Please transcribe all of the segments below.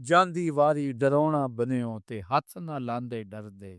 ਜਾਂਦੀ ਵਾਰੀ ਡਰਾਉਣਾ ਬਣਿਓ ਤੇ ਹੱਥ ਨਾ ਲਾਂਦੇ ਡਰਦੇ,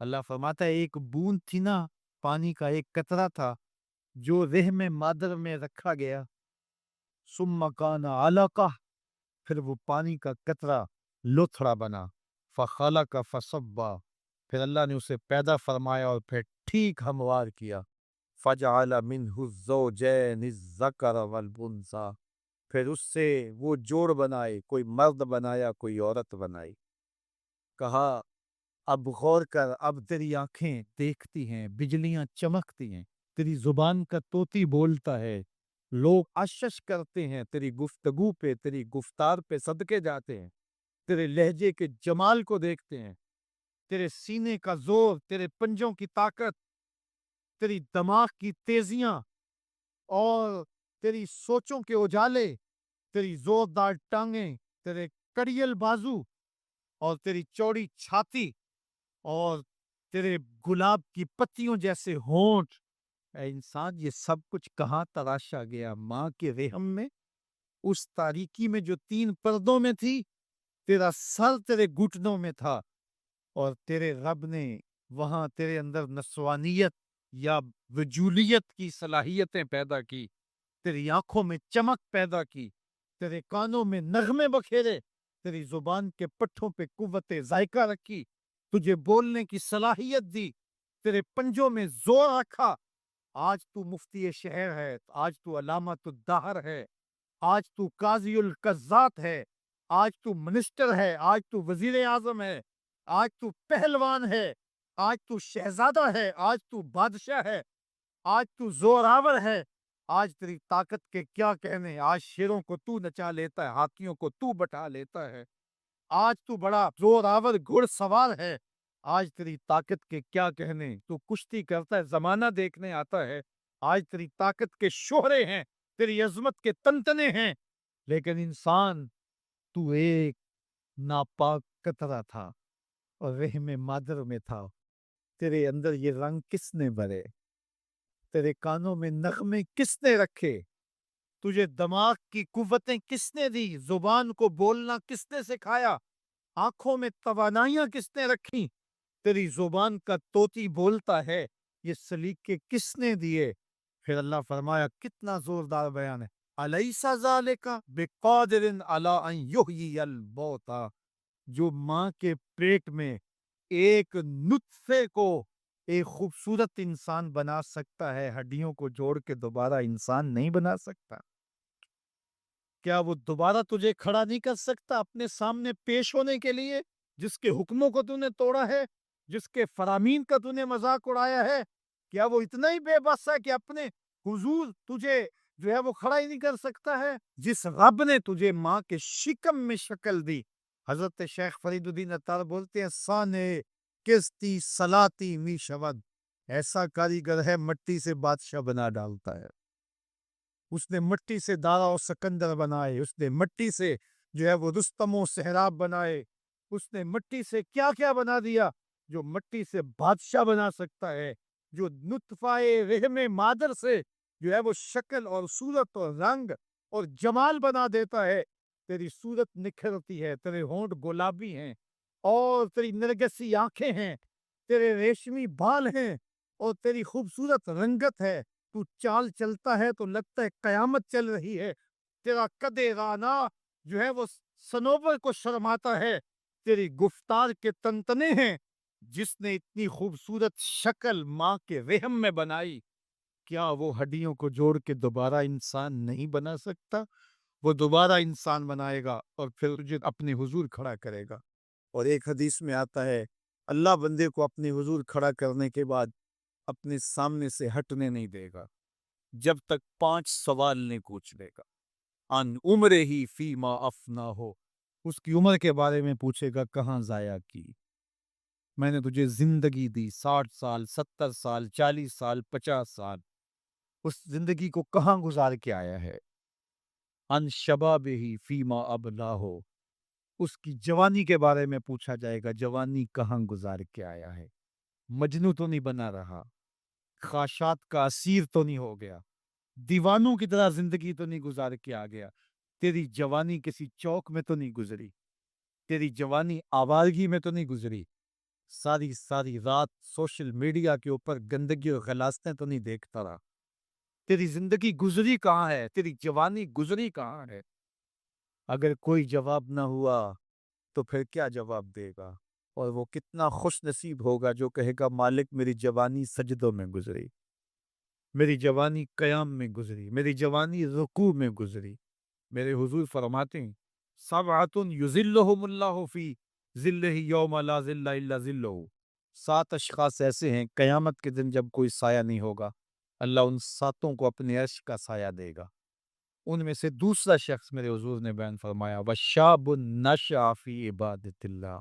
اللہ فرماتا ہے ایک بوند تھی نا، پانی کا ایک قطرہ تھا جو رحم مادر میں رکھا گیا، ثم کان علقہ، پھر وہ پانی کا قطرہ لوتھڑا بنا، فخلق فسوی، پھر اللہ نے اسے پیدا فرمایا اور پھر ٹھیک ہموار کیا، فجعل منہ الزوجین الذکر والانثی، پھر اس سے وہ جوڑ بنائے، کوئی مرد بنایا کوئی عورت بنائی۔ کہا اب غور کر، اب تیری آنکھیں دیکھتی ہیں، بجلیاں چمکتی ہیں، تیری زبان کا طوطی بولتا ہے، لوگ اشش کرتے ہیں تیری گفتگو پہ، تیری گفتار پہ صدقے جاتے ہیں، تیرے لہجے کے جمال کو دیکھتے ہیں، تیرے سینے کا زور، تیرے پنجوں کی طاقت، تیری دماغ کی تیزیاں اور تیری سوچوں کے اجالے، تیری زوردار ٹانگیں، تیرے کڑیل بازو اور تیری چوڑی چھاتی اور تیرے گلاب کی پتیوں جیسے ہونٹ، اے انسان یہ سب کچھ کہاں تراشا گیا؟ ماں کے رحم میں، اس تاریکی میں جو 3 پردوں میں تھی، تیرا سر تیرے گھٹنوں میں تھا، اور تیرے رب نے وہاں تیرے اندر نسوانیت یا وجولیت کی صلاحیتیں پیدا کی، تیری آنکھوں میں چمک پیدا کی، تیرے کانوں میں نغمے بکھیرے، تیری زبان کے پٹھوں پہ قوت ذائقہ رکھی، تجھے بولنے کی صلاحیت دی، تیرے پنجوں میں زور رکھا۔ آج تو مفتی شہر ہے، آج تو علامت الدہر ہے، آج تو قاضی القضات ہے، آج تو منسٹر ہے، آج تو وزیر اعظم ہے، آج تو پہلوان ہے، آج تو شہزادہ ہے، آج تو بادشاہ ہے، آج تو زوراور ہے، آج تیری طاقت کے کیا کہنے، آج شیروں کو تو نچا لیتا ہے، ہاتھیوں کو تو بٹھا لیتا ہے، آج تو بڑا زوراور گھڑ سوار ہے، آج تیری طاقت کے کیا کہنے، تو کشتی کرتا ہے، زمانہ دیکھنے آتا ہے، آج تیری طاقت کے شوہرے ہیں، تیری عظمت کے تنتنے ہیں، لیکن انسان تو ایک ناپاک قطرہ تھا اور رحم مادر میں تھا، تیرے اندر یہ رنگ کس نے بھرے؟ تیرے کانوں میں نغمے کس نے رکھے؟ تجھے دماغ کی قوتیں کس نے دی؟ زبان کو بولنا کس نے سکھایا؟ آنکھوں میں توانائیاں کس نے رکھی؟ تیری زبان کا طوطی بولتا ہے، یہ سلیقے کس نے دیے؟ پھر اللہ فرمایا، کتنا زوردار بیان ہے، الیس ذالک بقادر علی ان یحیی الموتیٰ، جو ماں کے پیٹ میں ایک نطفے کو ایک خوبصورت انسان بنا سکتا ہے، ہڈیوں کو جوڑ کے دوبارہ انسان نہیں بنا سکتا؟ کیا وہ دوبارہ تجھے کھڑا نہیں کر سکتا اپنے سامنے پیش ہونے کے لیے، جس کے حکموں کو تو نے توڑا ہے، جس کے فرامین کا تو نے مذاق اڑایا ہے؟ کیا وہ اتنا ہی بے بس ہے کہ اپنے حضور تجھے جو ہے وہ کھڑا ہی نہیں کر سکتا ہے؟ جس رب نے تجھے ماں کے شکم میں شکل دی، حضرت شیخ فرید الدین عطار بولتے ہیں، سانے کستی سلاتی می شود، ایسا کاریگر ہے مٹی سے بادشاہ بنا ڈالتا ہے۔ اس نے مٹی سے دارا و سکندر بنائے، اس نے مٹی سے جو ہے وہ رستم و سہراب بنائے، اس نے مٹی سے کیا کیا بنا دیا جو مٹی سے بادشاہ بنا سکتا ہے، جو نطفہ رحم مادر سے جو ہے وہ شکل اور صورت اور رنگ اور جمال بنا دیتا ہے۔ تیری صورت نکھرتی ہے، تیرے ہونٹ گلابی ہیں اور تیری نرگسی آنکھیں ہیں، تیرے ریشمی بال ہیں اور تیری خوبصورت رنگت ہے، تو چال چلتا ہے تو لگتا ہے قیامت چل رہی ہے، تیرا قد رانا جو ہے وہ سنوبر کو شرماتا ہے، تیری گفتار کے تنتنے ہیں، جس نے اتنی خوبصورت شکل ماں کے رحم میں بنائی، کیا وہ ہڈیوں کو جوڑ کے دوبارہ انسان نہیں بنا سکتا؟ وہ دوبارہ انسان بنائے گا اور پھر تجھے اپنے حضور کھڑا کرے گا۔ اور ایک حدیث میں آتا ہے، اللہ بندے کو اپنے حضور کھڑا کرنے کے بعد اپنے سامنے سے ہٹنے نہیں دے گا جب تک 5 سوال نہیں پوچھ لے گا۔ ان عمر ہی فیما افنا ہو، اس کی عمر کے بارے میں پوچھے گا، کہاں ضائع کی؟ میں نے تجھے زندگی دی، 60 سال، 70 سال، 40 سال، 50 سال، اس زندگی کو کہاں گزار کے آیا ہے؟ ان شباب ہی فیما ابلا ہو، اس کی جوانی کے بارے میں پوچھا جائے گا، جوانی کہاں گزار کے آیا ہے؟ مجنو تو نہیں بنا رہا، خواہشات کا اسیر تو نہیں ہو گیا، دیوانوں کی طرح زندگی تو نہیں گزار کے آ گیا؟ تیری جوانی کسی چوک میں تو نہیں گزری، تیری جوانی آوارگی میں تو نہیں گزری، ساری رات سوشل میڈیا کے اوپر گندگی اور غلاستیں تو نہیں دیکھتا رہا؟ تیری زندگی گزری کہاں ہے؟ تیری جوانی گزری کہاں ہے؟ اگر کوئی جواب نہ ہوا تو پھر کیا جواب دے گا؟ اور وہ کتنا خوش نصیب ہوگا جو کہے گا مالک میری جوانی سجدوں میں گزری، میری جوانی قیام میں گزری، میری جوانی رکوع میں گزری۔ میرے حضور فرماتے ہیں سبعۃ یظلھم اللہ فی ظلہ یوم لا ظل الا ظلہ، 7 اشخاص ایسے ہیں قیامت کے دن جب کوئی سایہ نہیں ہوگا، اللہ ان 7 کو اپنے عرش کا سایہ دے گا۔ ان میں سے دوسرا شخص میرے حضور نے بیان فرمایا وَشَابٌ نَشَأَ فِی عِبَادَتِ اللہ،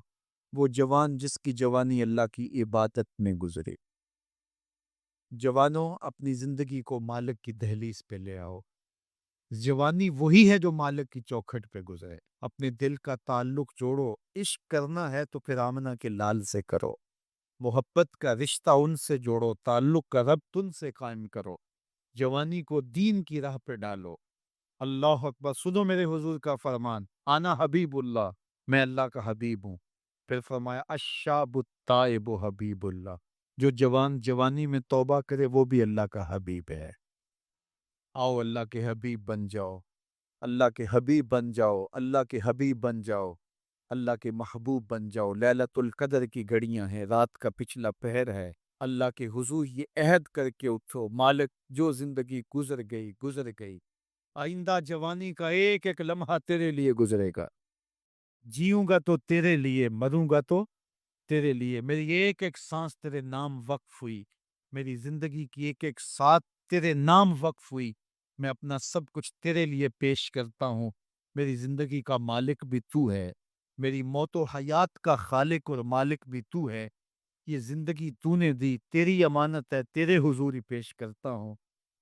وہ جوان جس کی جوانی اللہ کی عبادت میں گزرے۔ جوانوں اپنی زندگی کو مالک کی دہلیز پہ لے آؤ۔ جوانی وہی ہے جو مالک کی چوکھٹ پہ گزرے۔ اپنے دل کا تعلق جوڑو، عشق کرنا ہے تو پھر آمنہ کے لال سے کرو، محبت کا رشتہ ان سے جوڑو، تعلق کا ربط ان سے قائم کرو، جوانی کو دین کی راہ پہ ڈالو۔ اللہ اکبر، سنو میرے حضور کا فرمان، انا حبیب اللہ، میں اللہ کا حبیب ہوں۔ پھر فرمایا الشاب التائب حبیب اللہ، جو جوان جوانی میں توبہ کرے وہ بھی اللہ کا حبیب ہے۔ آؤ اللہ کے حبیب بن جاؤ، اللہ کے حبیب بن جاؤ، اللہ کے حبیب بن جاؤ، اللہ کے محبوب بن جاؤ۔ لیلۃ القدر کی گھڑیاں ہیں، رات کا پچھلا پہر ہے، اللہ کے حضور یہ عہد کر کے اٹھو مالک جو زندگی گزر گئی گزر گئی، آئندہ جوانی کا ایک ایک لمحہ تیرے لیے گزرے گا، جیوں گا تو تیرے لیے، مروں گا تو تیرے لیے، میری ایک ایک سانس تیرے نام وقف ہوئی، میری زندگی کی ایک ایک ساتھ تیرے نام وقف ہوئی، میں اپنا سب کچھ تیرے لیے پیش کرتا ہوں۔ میری زندگی کا مالک بھی تو ہے، میری موت و حیات کا خالق اور مالک بھی تو ہے، یہ زندگی تو نے دی، تیری امانت ہے، تیرے حضور ہی پیش کرتا ہوں۔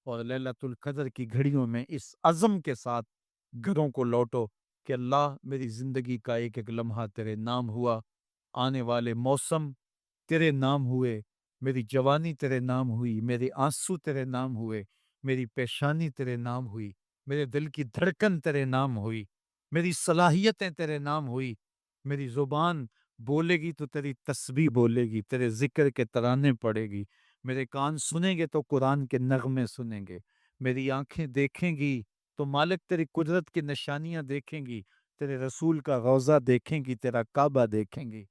اور لیلۃ القدر کی گھڑیوں میں اس عزم کے ساتھ گھروں کو لوٹو کہ اللہ میری زندگی کا ایک ایک لمحہ تیرے نام ہوا، آنے والے موسم تیرے نام ہوئے، میری جوانی تیرے نام ہوئی، میرے آنسو تیرے نام ہوئے، میری پیشانی تیرے نام ہوئی، میرے دل کی دھڑکن تیرے نام ہوئی، میری صلاحیتیں تیرے نام ہوئی، میری زبان بولے گی تو تیری تسبیح بولے گی، تیرے ذکر کے ترانے پڑے گی، میرے کان سنیں گے تو قرآن کے نغمے سنیں گے، میری آنکھیں دیکھیں گی تو مالک تیری قدرت کی نشانیاں دیکھیں گی، تیرے رسول کا روضہ دیکھیں گی، تیرا کعبہ دیکھیں گی۔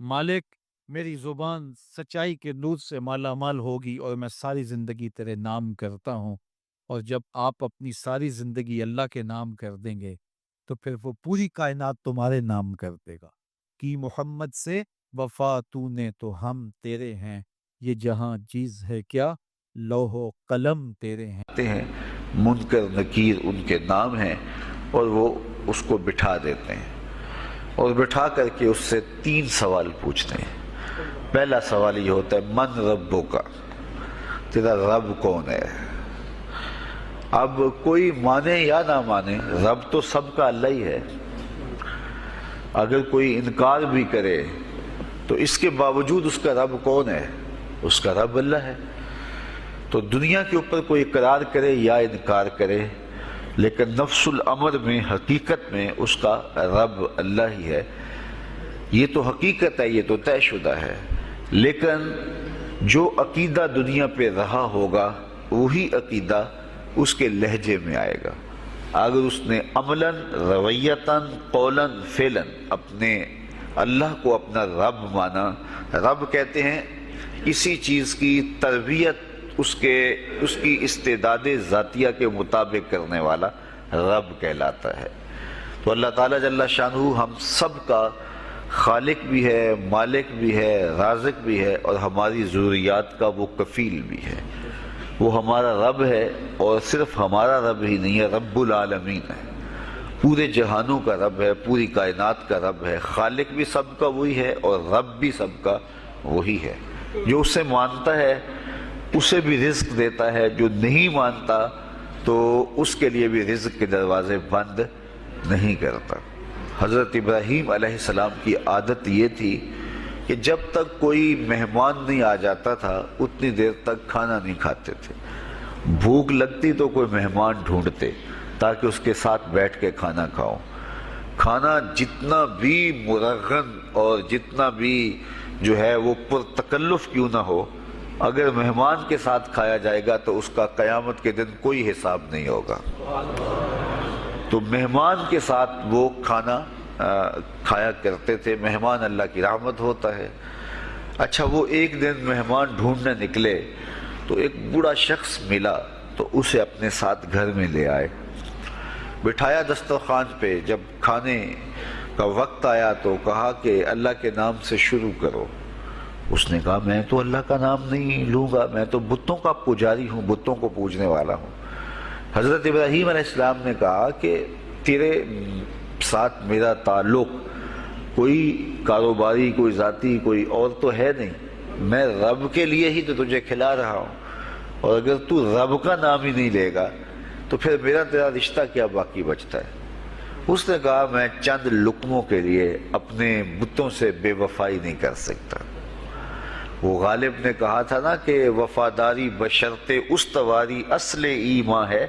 مالک میری زبان سچائی کے نور سے مالا مال ہوگی اور میں ساری زندگی تیرے نام کرتا ہوں، اور جب آپ اپنی ساری زندگی اللہ کے نام کر دیں گے تو پھر وہ پوری کائنات تمہارے نام کر دے گا۔ کی محمد سے وفا تو نے تو ہم تیرے ہیں، یہ جہاں چیز ہے کیا لوح و قلم تیرے ہیں۔ منکر نکیر ان کے نام ہیں، اور وہ اس کو بٹھا دیتے ہیں، اور بٹھا کر کے اس سے 3 سوال پوچھتے ہیں۔ پہلا سوال یہ ہوتا ہے من ربو کا، تیرا رب کون ہے؟ اب کوئی مانے یا نہ مانے، رب تو سب کا اللہ ہی ہے۔ اگر کوئی انکار بھی کرے تو اس کے باوجود اس کا رب کون ہے؟ اس کا رب اللہ ہے۔ تو دنیا کے اوپر کوئی اقرار کرے یا انکار کرے، لیکن نفس الامر میں حقیقت میں اس کا رب اللہ ہی ہے۔ یہ تو حقیقت ہے، یہ تو طے شدہ ہے، لیکن جو عقیدہ دنیا پہ رہا ہوگا وہی عقیدہ اس کے لہجے میں آئے گا۔ اگر اس نے عملاً، رویتاً، قولاً، فعلاً اپنے اللہ کو اپنا رب مانا، رب کہتے ہیں کسی چیز کی تربیت اس کی استعداد ذاتیہ کے مطابق کرنے والا رب کہلاتا ہے۔ تو اللہ تعالیٰ جل شانہ ہم سب کا خالق بھی ہے، مالک بھی ہے، رازق بھی ہے، اور ہماری ضروریات کا وہ کفیل بھی ہے۔ وہ ہمارا رب ہے، اور صرف ہمارا رب ہی نہیں ہے، رب العالمین ہے، پورے جہانوں کا رب ہے، پوری کائنات کا رب ہے، خالق بھی سب کا وہی ہے اور رب بھی سب کا وہی ہے۔ جو اسے مانتا ہے اسے بھی رزق دیتا ہے، جو نہیں مانتا تو اس کے لیے بھی رزق کے دروازے بند نہیں کرتا۔ حضرت ابراہیم علیہ السلام کی عادت یہ تھی کہ جب تک کوئی مہمان نہیں آ جاتا تھا اتنی دیر تک کھانا نہیں کھاتے تھے۔ بھوک لگتی تو کوئی مہمان ڈھونڈتے تاکہ اس کے ساتھ بیٹھ کے کھانا کھاؤ۔ کھانا جتنا بھی مرغن اور جتنا بھی جو ہے وہ پرتکلف کیوں نہ ہو، اگر مہمان کے ساتھ کھایا جائے گا تو اس کا قیامت کے دن کوئی حساب نہیں ہوگا۔ تو مہمان کے ساتھ وہ کھانا کھایا کرتے تھے۔ مہمان اللہ کی رحمت ہوتا ہے۔ اچھا، وہ ایک دن مہمان ڈھونڈنے نکلے تو ایک بوڑھا شخص ملا تو اسے اپنے ساتھ گھر میں لے آئے، بٹھایا دسترخوان پہ۔ جب کھانے کا وقت آیا تو کہا کہ اللہ کے نام سے شروع کرو۔ اس نے کہا میں تو اللہ کا نام نہیں لوں گا، میں تو بتوں کا پجاری ہوں، بتوں کو پوجنے والا ہوں۔ حضرت ابراہیم علیہ السلام نے کہا کہ تیرے ساتھ میرا تعلق کوئی کاروباری، کوئی ذاتی، کوئی اور تو ہے نہیں، میں رب کے لیے ہی تو تجھے کھلا رہا ہوں، اور اگر تو رب کا نام ہی نہیں لے گا تو پھر میرا تیرا رشتہ کیا باقی بچتا ہے؟ اس نے کہا میں چند لقموں کے لیے اپنے بتوں سے بے وفائی نہیں کر سکتا۔ وہ غالب نے کہا تھا نا کہ وفاداری بشرط استواری اصل ایمان ہے،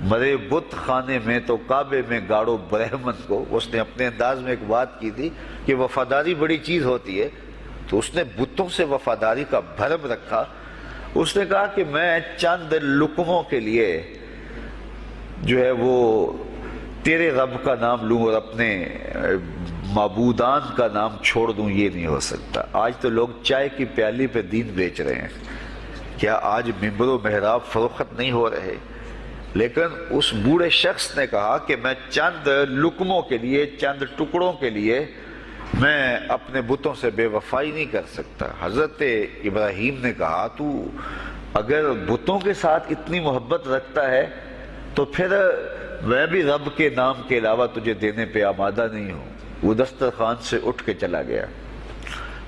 مرے بت خانے میں تو کعبے میں گاڑو برہمن کو۔ اس نے اپنے انداز میں ایک بات کی تھی کہ وفاداری بڑی چیز ہوتی ہے، تو اس نے بتوں سے وفاداری کا بھرم رکھا۔ اس نے کہا کہ میں چند لقموں کے لیے جو ہے وہ تیرے رب کا نام لوں اور اپنے معبودان کا نام چھوڑ دوں، یہ نہیں ہو سکتا۔ آج تو لوگ چائے کی پیالی پہ دین بیچ رہے ہیں، کیا آج ممبر و محراب فروخت نہیں ہو رہے؟ لیکن اس بوڑھے شخص نے کہا کہ میں چند لقموں کے لیے، چند ٹکڑوں کے لیے میں اپنے بتوں سے بے وفائی نہیں کر سکتا۔ حضرت ابراہیم نے کہا تو اگر بتوں کے ساتھ اتنی محبت رکھتا ہے تو پھر میں بھی رب کے نام کے علاوہ تجھے دینے پہ آمادہ نہیں ہوں۔ وہ دسترخوان سے اٹھ کے چلا گیا۔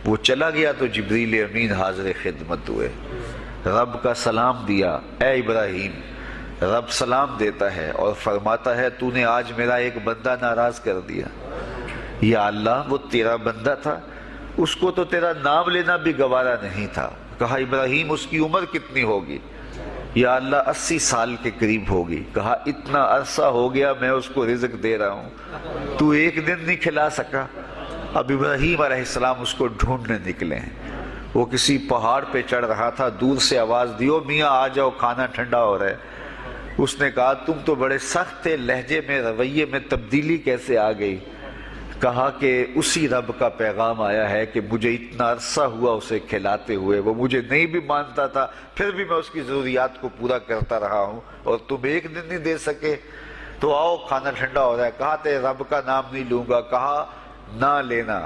وہ چلا گیا تو جبریل امین حاضر خدمت ہوئے، رب کا سلام دیا، اے ابراہیم۔ رب سلام دیتا ہے اور فرماتا ہے تو نے آج میرا ایک بندہ ناراض کر دیا۔ یا اللہ، وہ تیرا بندہ تھا، اس کو تو تیرا نام لینا بھی گوارا نہیں تھا۔ کہا ابراہیم اس کی عمر کتنی ہوگی؟ یا اللہ 80 سال کے قریب ہوگی۔ کہا اتنا عرصہ ہو گیا میں اس کو رزق دے رہا ہوں، تو ایک دن نہیں کھلا سکا۔ اب ابراہیم علیہ السلام اس کو ڈھونڈنے نکلے ہیں۔ وہ کسی پہاڑ پہ چڑھ رہا تھا، دور سے آواز دیو میاں آ جاؤ، کھانا ٹھنڈا ہو رہا ہے۔ اس نے کہا تم تو بڑے سخت تھے، لہجے میں، رویے میں تبدیلی کیسے آ گئی؟ کہا کہ اسی رب کا پیغام آیا ہے کہ مجھے اتنا عرصہ ہوا اسے کھلاتے ہوئے، وہ مجھے نہیں بھی مانتا تھا، پھر بھی میں اس کی ضروریات کو پورا کرتا رہا ہوں، اور تم ایک دن نہیں دے سکے، تو آؤ کھانا ٹھنڈا ہو رہا ہے۔ کہا تے رب کا نام نہیں لوں گا، کہا نہ لینا۔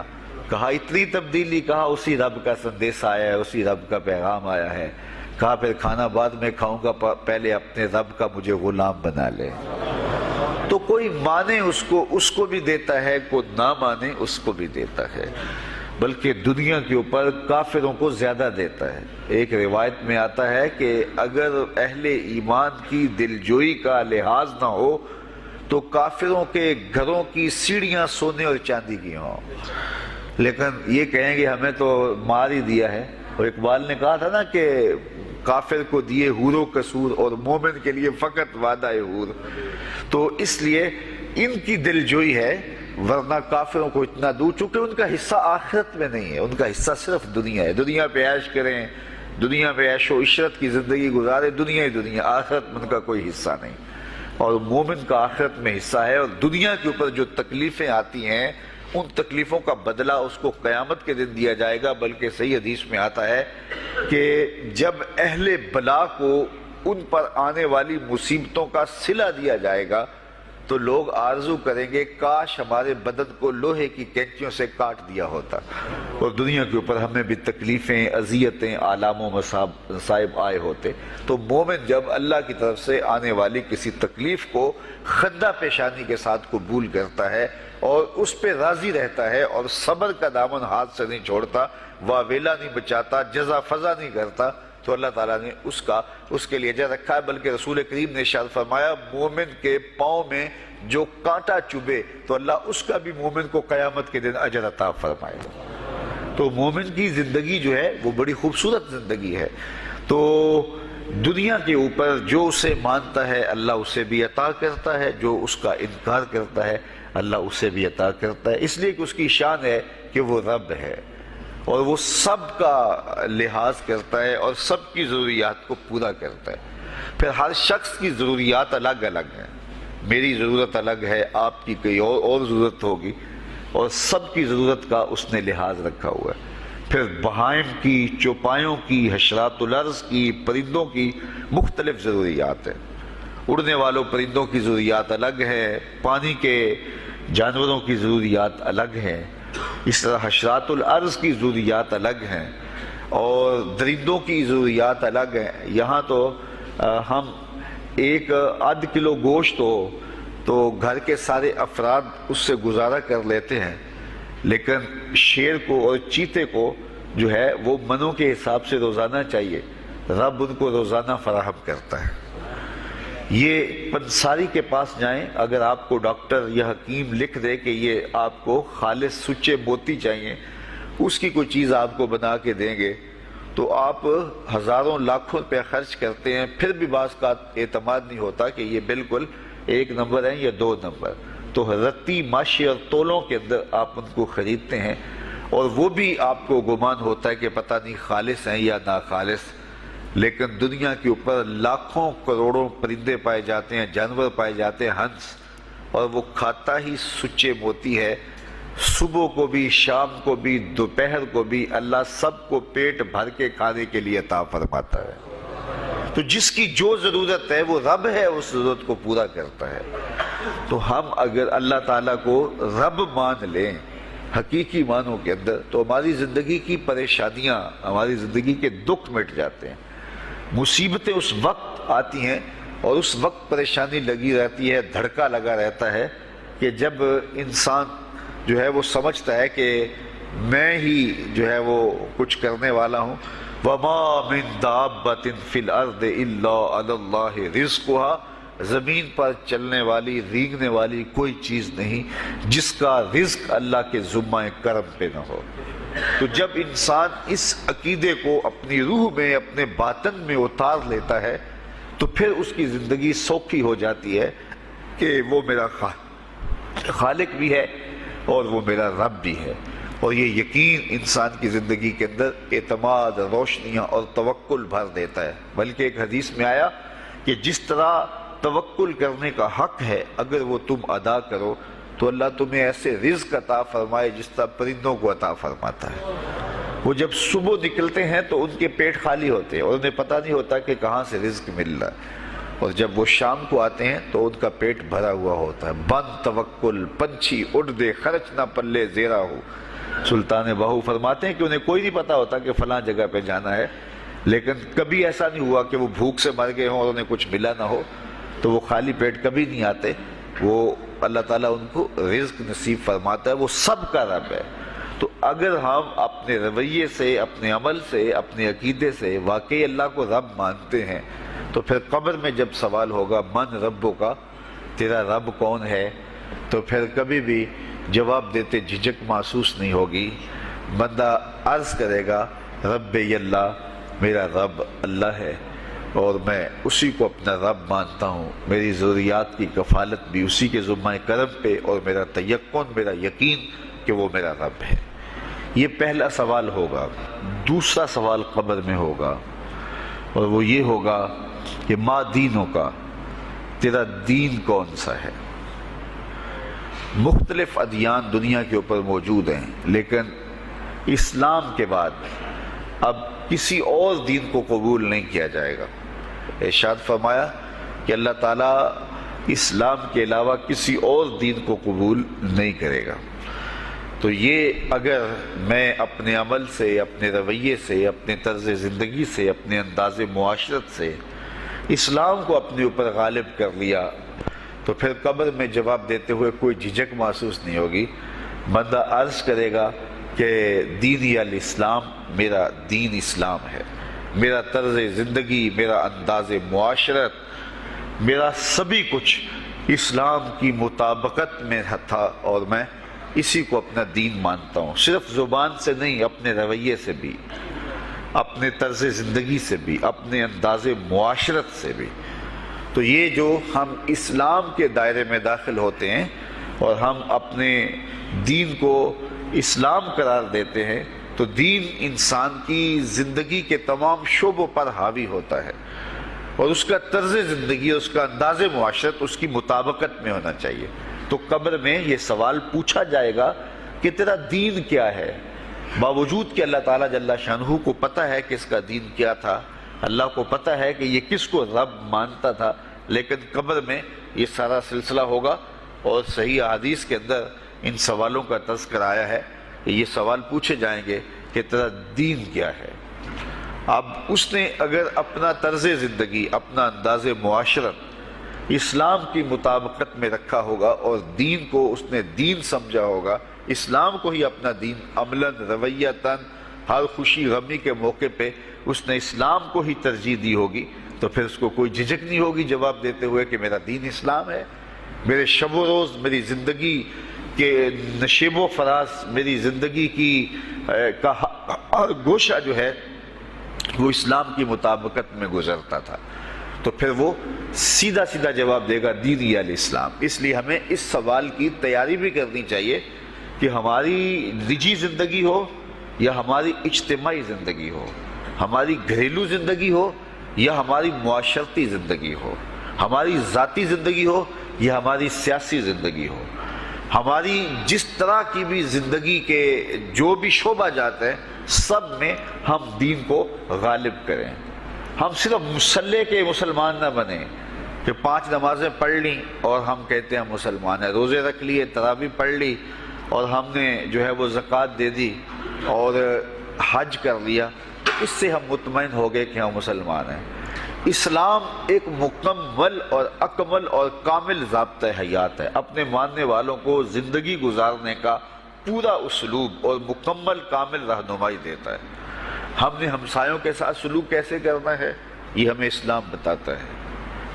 کہا اتنی تبدیلی؟ کہا اسی رب کا سندیش آیا ہے، اسی رب کا پیغام آیا ہے۔ کہا پھر کھانا بعد میں کھاؤں گا، پہلے اپنے رب کا مجھے غلام بنا لے۔ تو کوئی مانے اس کو بھی دیتا ہے، کوئی نہ مانے اس کو بھی دیتا ہے، بلکہ دنیا کے اوپر کافروں کو زیادہ دیتا ہے۔ ایک روایت میں آتا ہے کہ اگر اہل ایمان کی دلجوئی کا لحاظ نہ ہو تو کافروں کے گھروں کی سیڑھیاں سونے اور چاندی کی ہوں، لیکن یہ کہیں گے ہمیں تو مار ہی دیا ہے۔ اور اقبال نے کہا تھا نا کہ کافر کو دیے حور و قصور اور مومن کے لیے فقط وعدہ حور۔ تو اس لیے ان کی دلجوئی ہے، ورنہ کافروں کو اتنا دور، چونکہ ان کا حصہ آخرت میں نہیں ہے، ان کا حصہ صرف دنیا ہے۔ دنیا پہ عیش کریں، دنیا پہ عیش و عشرت کی زندگی گزارے، دنیا ہی دنیا، آخرت میں ان کا کوئی حصہ نہیں۔ اور مومن کا آخرت میں حصہ ہے، اور دنیا کے اوپر جو تکلیفیں آتی ہیں ان تکلیفوں کا بدلہ اس کو قیامت کے دن دیا جائے گا۔ بلکہ صحیح حدیث میں آتا ہے کہ جب اہل بلا کو ان پر آنے والی مصیبتوں کا صلہ دیا جائے گا تو لوگ آرزو کریں گے کاش ہمارے بدن کو لوہے کی کینچیوں سے کاٹ دیا ہوتا، اور دنیا کے اوپر ہمیں بھی تکلیفیں، اذیتیں، آلام و مصائب آئے ہوتے۔ تو مومن جب اللہ کی طرف سے آنے والی کسی تکلیف کو خندہ پیشانی کے ساتھ قبول کرتا ہے اور اس پہ راضی رہتا ہے اور صبر کا دامن ہاتھ سے نہیں چھوڑتا، واویلا نہیں بچاتا، جزا فضا نہیں کرتا، تو اللہ تعالیٰ نے اس کے لیے اجر رکھا ہے۔ بلکہ رسول کریم نے ارشاد فرمایا مومن کے پاؤں میں جو کانٹا چبھے تو اللہ اس کا بھی مومن کو قیامت کے دن اجر عطا فرمائے گا۔ تو مومن کی زندگی جو ہے وہ بڑی خوبصورت زندگی ہے۔ تو دنیا کے اوپر جو اسے مانتا ہے اللہ اسے بھی عطا کرتا ہے، جو اس کا انکار کرتا ہے اللہ اسے بھی عطا کرتا ہے، اس لیے کہ اس کی شان ہے کہ وہ رب ہے، اور وہ سب کا لحاظ کرتا ہے اور سب کی ضروریات کو پورا کرتا ہے۔ پھر ہر شخص کی ضروریات الگ الگ ہیں، میری ضرورت الگ ہے، آپ کی کوئی اور ضرورت ہوگی، اور سب کی ضرورت کا اس نے لحاظ رکھا ہوا ہے۔ پھر بہائم کی، چوپایوں کی، حشرات الارض کی، پرندوں کی مختلف ضروریات ہیں۔ اڑنے والوں پرندوں کی ضروریات الگ ہے، پانی کے جانوروں کی ضروریات الگ ہیں، اس طرح حشرات الارض کی ضروریات الگ ہیں، اور درندوں کی ضروریات الگ ہیں۔ یہاں تو ہم ایک آدھ کلو گوشت ہو تو گھر کے سارے افراد اس سے گزارا کر لیتے ہیں، لیکن شیر کو اور چیتے کو جو ہے وہ منوں کے حساب سے روزانہ چاہیے، رب ان کو روزانہ فراہم کرتا ہے۔ یہ پنساری کے پاس جائیں، اگر آپ کو ڈاکٹر یا حکیم لکھ دے کہ یہ آپ کو خالص سچے موتی چاہیے، اس کی کوئی چیز آپ کو بنا کے دیں گے تو آپ ہزاروں لاکھوں روپے خرچ کرتے ہیں، پھر بھی بعض کا اعتماد نہیں ہوتا کہ یہ بالکل 1 نمبر ہے یا 2 نمبر۔ تو رتی ماشی اور تولوں کے اندر آپ ان کو خریدتے ہیں، اور وہ بھی آپ کو گمان ہوتا ہے کہ پتہ نہیں خالص ہیں یا ناخالص، لیکن دنیا کے اوپر لاکھوں کروڑوں پرندے پائے جاتے ہیں، جانور پائے جاتے ہیں، ہنس، اور وہ کھاتا ہی سچے موتی ہے۔ صبح کو بھی، شام کو بھی، دوپہر کو بھی اللہ سب کو پیٹ بھر کے کھانے کے لیے عطا فرماتا ہے۔ تو جس کی جو ضرورت ہے وہ رب ہے، اس ضرورت کو پورا کرتا ہے۔ تو ہم اگر اللہ تعالیٰ کو رب مان لیں حقیقی معنوں کے اندر، تو ہماری زندگی کی پریشانیاں، ہماری زندگی کے دکھ مٹ جاتے ہیں۔ مصیبتیں اس وقت آتی ہیں اور اس وقت پریشانی لگی رہتی ہے، دھڑکا لگا رہتا ہے کہ جب انسان جو ہے وہ سمجھتا ہے کہ میں ہی جو ہے وہ کچھ کرنے والا ہوں۔ وَمَا مِن دَابَّةٍ فِي الْأَرْضِ إِلَّا عَلَى اللَّهِ رِزْقُهَا، زمین پر چلنے والی، ریگنے والی کوئی چیز نہیں جس کا رزق اللہ کے ذمہ کرم پہ نہ ہو۔ تو جب انسان اس عقیدے کو اپنی روح میں، اپنے باطن میں اتار لیتا ہے، تو پھر اس کی زندگی سوکھی ہو جاتی ہے کہ وہ میرا خالق بھی ہے اور وہ میرا رب بھی ہے۔ اور یہ یقین انسان کی زندگی کے اندر اعتماد، روشنیاں اور توکل بھر دیتا ہے۔ بلکہ ایک حدیث میں آیا کہ جس طرح توکل کرنے کا حق ہے اگر وہ تم ادا کرو تو اللہ تمہیں ایسے رزق عطا فرمائے جس طرح پرندوں کو عطا فرماتا ہے۔ وہ جب صبح نکلتے ہیں تو ان کے پیٹ خالی ہوتے ہیں اور انہیں پتہ نہیں ہوتا کہ کہاں سے رزق مل رہا ہے، اور جب وہ شام کو آتے ہیں تو ان کا پیٹ بھرا ہوا ہوتا ہے۔ بند توکل پنچھی اڑ دے، خرچ نہ پلے زیرا ہو۔ سلطان بہو فرماتے ہیں کہ انہیں کوئی نہیں پتا ہوتا کہ فلاں جگہ پہ جانا ہے، لیکن کبھی ایسا نہیں ہوا کہ وہ بھوک سے مر گئے ہوں اور انہیں کچھ ملا نہ ہو، تو وہ خالی پیٹ کبھی نہیں آتے۔ وہ اللہ تعالیٰ ان کو رزق نصیب فرماتا ہے، وہ سب کا رب ہے۔ تو اگر ہم اپنے رویے سے، اپنے عمل سے، اپنے عقیدے سے واقعی اللہ کو رب مانتے ہیں، تو پھر قبر میں جب سوال ہوگا من ربوں کا، تیرا رب کون ہے، تو پھر کبھی بھی جواب دیتے جھجک محسوس نہیں ہوگی۔ بندہ عرض کرے گا رب اللہ، میرا رب اللہ ہے اور میں اسی کو اپنا رب مانتا ہوں، میری ضروریات کی کفالت بھی اسی کے ذمہ کرم پہ، اور میرا تیقن، میرا یقین کہ وہ میرا رب ہے۔ یہ پہلا سوال ہوگا۔ دوسرا سوال قبر میں ہوگا، اور وہ یہ ہوگا کہ ما دینوں کا، تیرا دین کون سا ہے؟ مختلف ادیان دنیا کے اوپر موجود ہیں، لیکن اسلام کے بعد اب کسی اور دین کو قبول نہیں کیا جائے گا۔ ارشاد فرمایا کہ اللہ تعالیٰ اسلام کے علاوہ کسی اور دین کو قبول نہیں کرے گا۔ تو یہ اگر میں اپنے عمل سے، اپنے رویے سے، اپنے طرز زندگی سے، اپنے انداز معاشرت سے اسلام کو اپنے اوپر غالب کر لیا، تو پھر قبر میں جواب دیتے ہوئے کوئی جھجک محسوس نہیں ہوگی۔ بندہ عرض کرے گا کہ دینی الاسلام، میرا دین اسلام ہے، میرا طرز زندگی، میرا انداز معاشرت، میرا سبھی کچھ اسلام کی مطابقت میں تھا، اور میں اسی کو اپنا دین مانتا ہوں۔ صرف زبان سے نہیں، اپنے رویے سے بھی، اپنے طرز زندگی سے بھی، اپنے انداز معاشرت سے بھی۔ تو یہ جو ہم اسلام کے دائرے میں داخل ہوتے ہیں اور ہم اپنے دین کو اسلام قرار دیتے ہیں، تو دین انسان کی زندگی کے تمام شعبوں پر حاوی ہوتا ہے، اور اس کا طرز زندگی، اس کا انداز معاشرت اس کی مطابقت میں ہونا چاہیے۔ تو قبر میں یہ سوال پوچھا جائے گا کہ تیرا دین کیا ہے، باوجود کہ اللہ تعالیٰ جل شانہ کو پتہ ہے کہ اس کا دین کیا تھا، اللہ کو پتہ ہے کہ یہ کس کو رب مانتا تھا، لیکن قبر میں یہ سارا سلسلہ ہوگا، اور صحیح احادیث کے اندر ان سوالوں کا تذکر آیا ہے کہ یہ سوال پوچھے جائیں گے کہ تیرا دین کیا ہے۔ اب اس نے اگر اپنا طرز زندگی، اپنا انداز معاشرت اسلام کی مطابقت میں رکھا ہوگا، اور دین کو اس نے دین سمجھا ہوگا، اسلام کو ہی اپنا دین عملاً، رویتاً، ہر خوشی غمی کے موقع پہ اس نے اسلام کو ہی ترجیح دی ہوگی، تو پھر اس کو کوئی جھجک نہیں ہوگی جواب دیتے ہوئے کہ میرا دین اسلام ہے۔ میرے شب و روز، میری زندگی کے نشیب و فراز، میری زندگی کی کا ہر گوشہ جو ہے وہ اسلام کی مطابقت میں گزرتا تھا، تو پھر وہ سیدھا سیدھا جواب دے گا دین یا الاسلام۔ اس لیے ہمیں اس سوال کی تیاری بھی کرنی چاہیے کہ ہماری نجی زندگی ہو یا ہماری اجتماعی زندگی ہو، ہماری گھریلو زندگی ہو یا ہماری معاشرتی زندگی ہو، ہماری ذاتی زندگی ہو یا ہماری سیاسی زندگی ہو، ہماری جس طرح کی بھی زندگی کے جو بھی شعبہ جات ہیں، سب میں ہم دین کو غالب کریں۔ ہم صرف مسلح کے مسلمان نہ بنیں کہ 5 نمازیں پڑھ لیں اور ہم کہتے ہیں مسلمان ہیں، روزے رکھ لیے، تراویح پڑھ لی، اور ہم نے جو ہے وہ زکوٰۃ دے دی اور حج کر لیا، تو اس سے ہم مطمئن ہو گئے کہ ہم مسلمان ہیں۔ اسلام ایک مکمل اور اکمل اور کامل ضابطہ حیات ہے، اپنے ماننے والوں کو زندگی گزارنے کا پورا اسلوب اور مکمل کامل رہنمائی دیتا ہے۔ ہم نے ہمسایوں کے ساتھ سلوک کیسے کرنا ہے، یہ ہمیں اسلام بتاتا ہے۔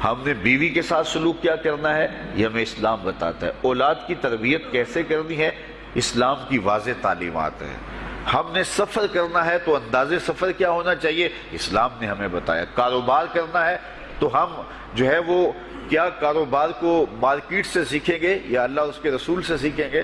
ہم نے بیوی کے ساتھ سلوک کیا کرنا ہے، یہ ہمیں اسلام بتاتا ہے۔ اولاد کی تربیت کیسے کرنی ہے، اسلام کی واضح تعلیمات ہیں۔ ہم نے سفر کرنا ہے تو انداز سفر کیا ہونا چاہیے، اسلام نے ہمیں بتایا۔ کاروبار کرنا ہے تو ہم جو ہے وہ کیا کاروبار کو مارکیٹ سے سیکھیں گے یا اللہ اس کے رسول سے سیکھیں گے،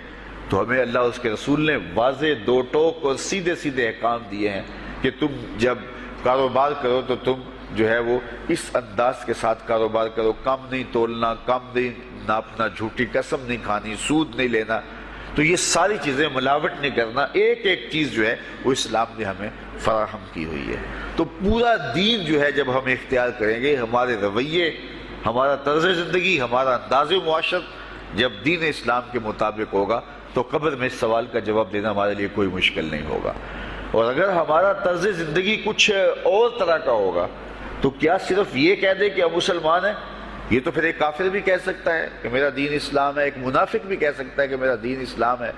تو ہمیں اللہ اس کے رسول نے واضح دو ٹوک اور سیدھے سیدھے احکام دیے ہیں کہ تم جب کاروبار کرو تو تم جو ہے وہ اس انداز کے ساتھ کاروبار کرو، کم نہیں تولنا، کم نہیں ناپنا، جھوٹی قسم نہیں کھانی، سود نہیں لینا۔ تو یہ ساری چیزیں، ملاوٹ نہیں کرنا، ایک ایک چیز جو ہے وہ اسلام نے ہمیں فراہم کی ہوئی ہے۔ تو پورا دین جو ہے جب ہم اختیار کریں گے، ہمارے رویے، ہمارا طرز زندگی، ہمارا انداز معاشرت جب دین اسلام کے مطابق ہوگا، تو قبر میں اس سوال کا جواب دینا ہمارے لیے کوئی مشکل نہیں ہوگا۔ اور اگر ہمارا طرز زندگی کچھ اور طرح کا ہوگا تو کیا صرف یہ کہہ دے کہ ہم مسلمان ہیں؟ یہ تو پھر ایک کافر بھی کہہ سکتا ہے کہ میرا دین اسلام ہے، ایک منافق بھی کہہ سکتا ہے کہ میرا دین اسلام ہے،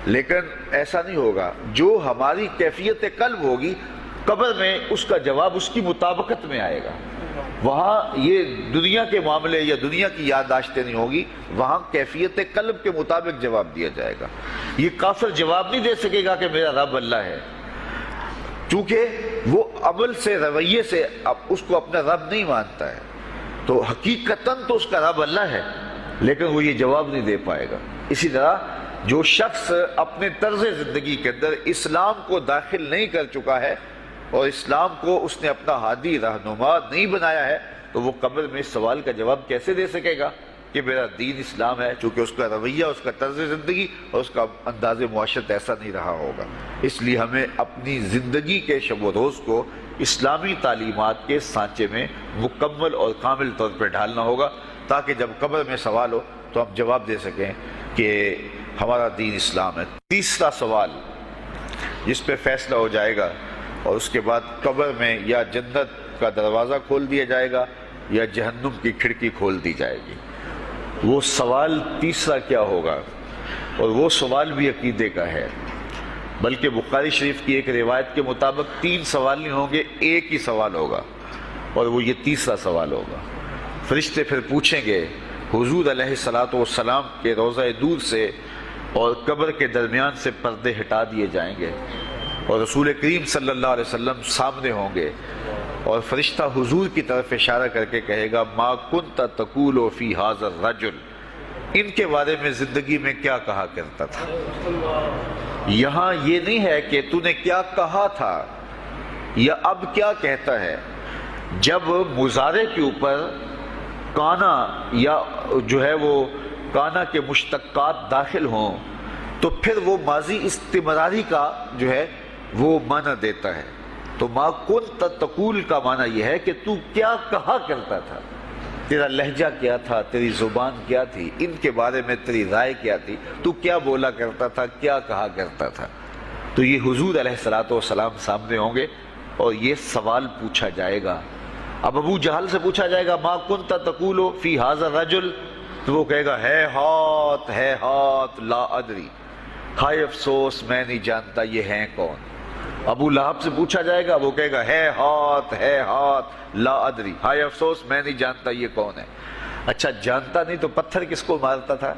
لیکن ایسا نہیں ہوگا۔ جو ہماری کیفیت قلب ہوگی، قبر میں اس کا جواب اس کی مطابقت میں آئے گا۔ وہاں یہ دنیا کے معاملے یا دنیا کی یادداشتیں نہیں ہوگی، وہاں کیفیت قلب کے مطابق جواب دیا جائے گا۔ یہ کافر جواب نہیں دے سکے گا کہ میرا رب اللہ ہے، چونکہ وہ عمل سے، رویے سے اس کو اپنا رب نہیں مانتا ہے، تو حقیقتاً تو اس کا رب اللہ ہے، لیکن وہ یہ جواب نہیں دے پائے گا۔ اسی طرح جو شخص اپنے طرز زندگی کے اندر اسلام کو داخل نہیں کر چکا ہے اور اسلام کو اس نے اپنا ہادی رہنما نہیں بنایا ہے، تو وہ قبر میں اس سوال کا جواب کیسے دے سکے گا کہ میرا دین اسلام ہے، چونکہ اس کا رویہ، اس کا طرز زندگی اور اس کا انداز معاشرت ایسا نہیں رہا ہوگا۔ اس لیے ہمیں اپنی زندگی کے شب و روز کو اسلامی تعلیمات کے سانچے میں مکمل اور کامل طور پر ڈھالنا ہوگا، تاکہ جب قبر میں سوال ہو تو ہم جواب دے سکیں کہ ہمارا دین اسلام ہے۔ تیسرا سوال جس پہ فیصلہ ہو جائے گا، اور اس کے بعد قبر میں یا جنت کا دروازہ کھول دیا جائے گا یا جہنم کی کھڑکی کھول دی جائے گی، وہ سوال تیسرا کیا ہوگا؟ اور وہ سوال بھی عقیدے کا ہے، بلکہ بخاری شریف کی ایک روایت کے مطابق 3 سوال نہیں ہوں گے، ایک ہی سوال ہوگا، اور وہ یہ تیسرا سوال ہوگا۔ فرشتے پھر پوچھیں گے حضور علیہ الصلوۃ والسلام کے روضہ دور سے اور قبر کے درمیان سے پردے ہٹا دیے جائیں گے، اور رسول کریم صلی اللہ علیہ وسلم سامنے ہوں گے، اور فرشتہ حضور کی طرف اشارہ کر کے کہے گا ما کنت تقول فی ھذا الرجل، ان کے بارے میں زندگی میں کیا کہا کرتا تھا؟ یہاں یہ نہیں ہے کہ تو نے کیا کہا تھا یا اب کیا کہتا ہے. جب مضارع کے اوپر کانا یا جو ہے وہ کانا کے مشتقات داخل ہوں تو پھر وہ ماضی استمراری کا جو ہے وہ معنی دیتا ہے. تو ما کنت تقول کا معنی یہ ہے کہ تو کیا کہا کرتا تھا، تیرا لہجہ کیا تھا، تیری زبان کیا تھی، ان کے بارے میں تیری رائے کیا تھی، تو کیا بولا کرتا تھا، کیا کہا کرتا تھا. تو یہ حضور علیہ الصلوۃ والسلام سامنے ہوں گے اور یہ سوال پوچھا جائے گا. اب ابو جہل سے پوچھا جائے گا ما کنت تقول فی ھذا الرجل، تو وہ کہے گا ہے ہاتھ لا ادری، ہائے افسوس میں نہیں جانتا یہ ہیں کون. ابو لہب سے پوچھا جائے گا، وہ کہے گا ہے ہاتھ لا ادری، ہائے افسوس میں نہیں جانتا یہ کون ہے. اچھا جانتا نہیں تو پتھر کس کو مارتا تھا،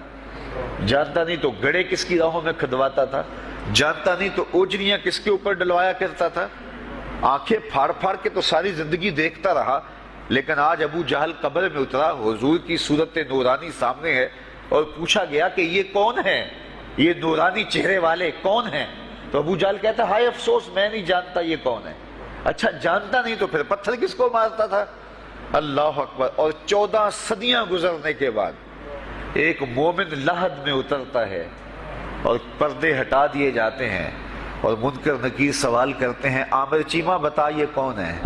جانتا نہیں تو گڑے کس کی راہوں میں کھدواتا تھا، جانتا نہیں تو اوجریاں کس کے اوپر ڈلوایا کرتا تھا. آنکھیں پھاڑ پھاڑ کے تو ساری زندگی دیکھتا رہا، لیکن آج ابو جہل قبر میں اترا، حضور کی صورت نورانی سامنے ہے اور پوچھا گیا کہ یہ کون ہے، یہ نورانی چہرے والے کون ہیں. تو ابو جہل کہتا ہے ہائے افسوس میں نہیں جانتا یہ کون ہے. اچھا جانتا نہیں تو پھر پتھر کس کو مارتا تھا. اللہ اکبر. اور 14 صدیاں گزرنے کے بعد ایک مومن لحد میں اترتا ہے اور پردے ہٹا دیے جاتے ہیں اور منکر نکیر سوال کرتے ہیں عامر چیمہ بتا یہ کون ہے.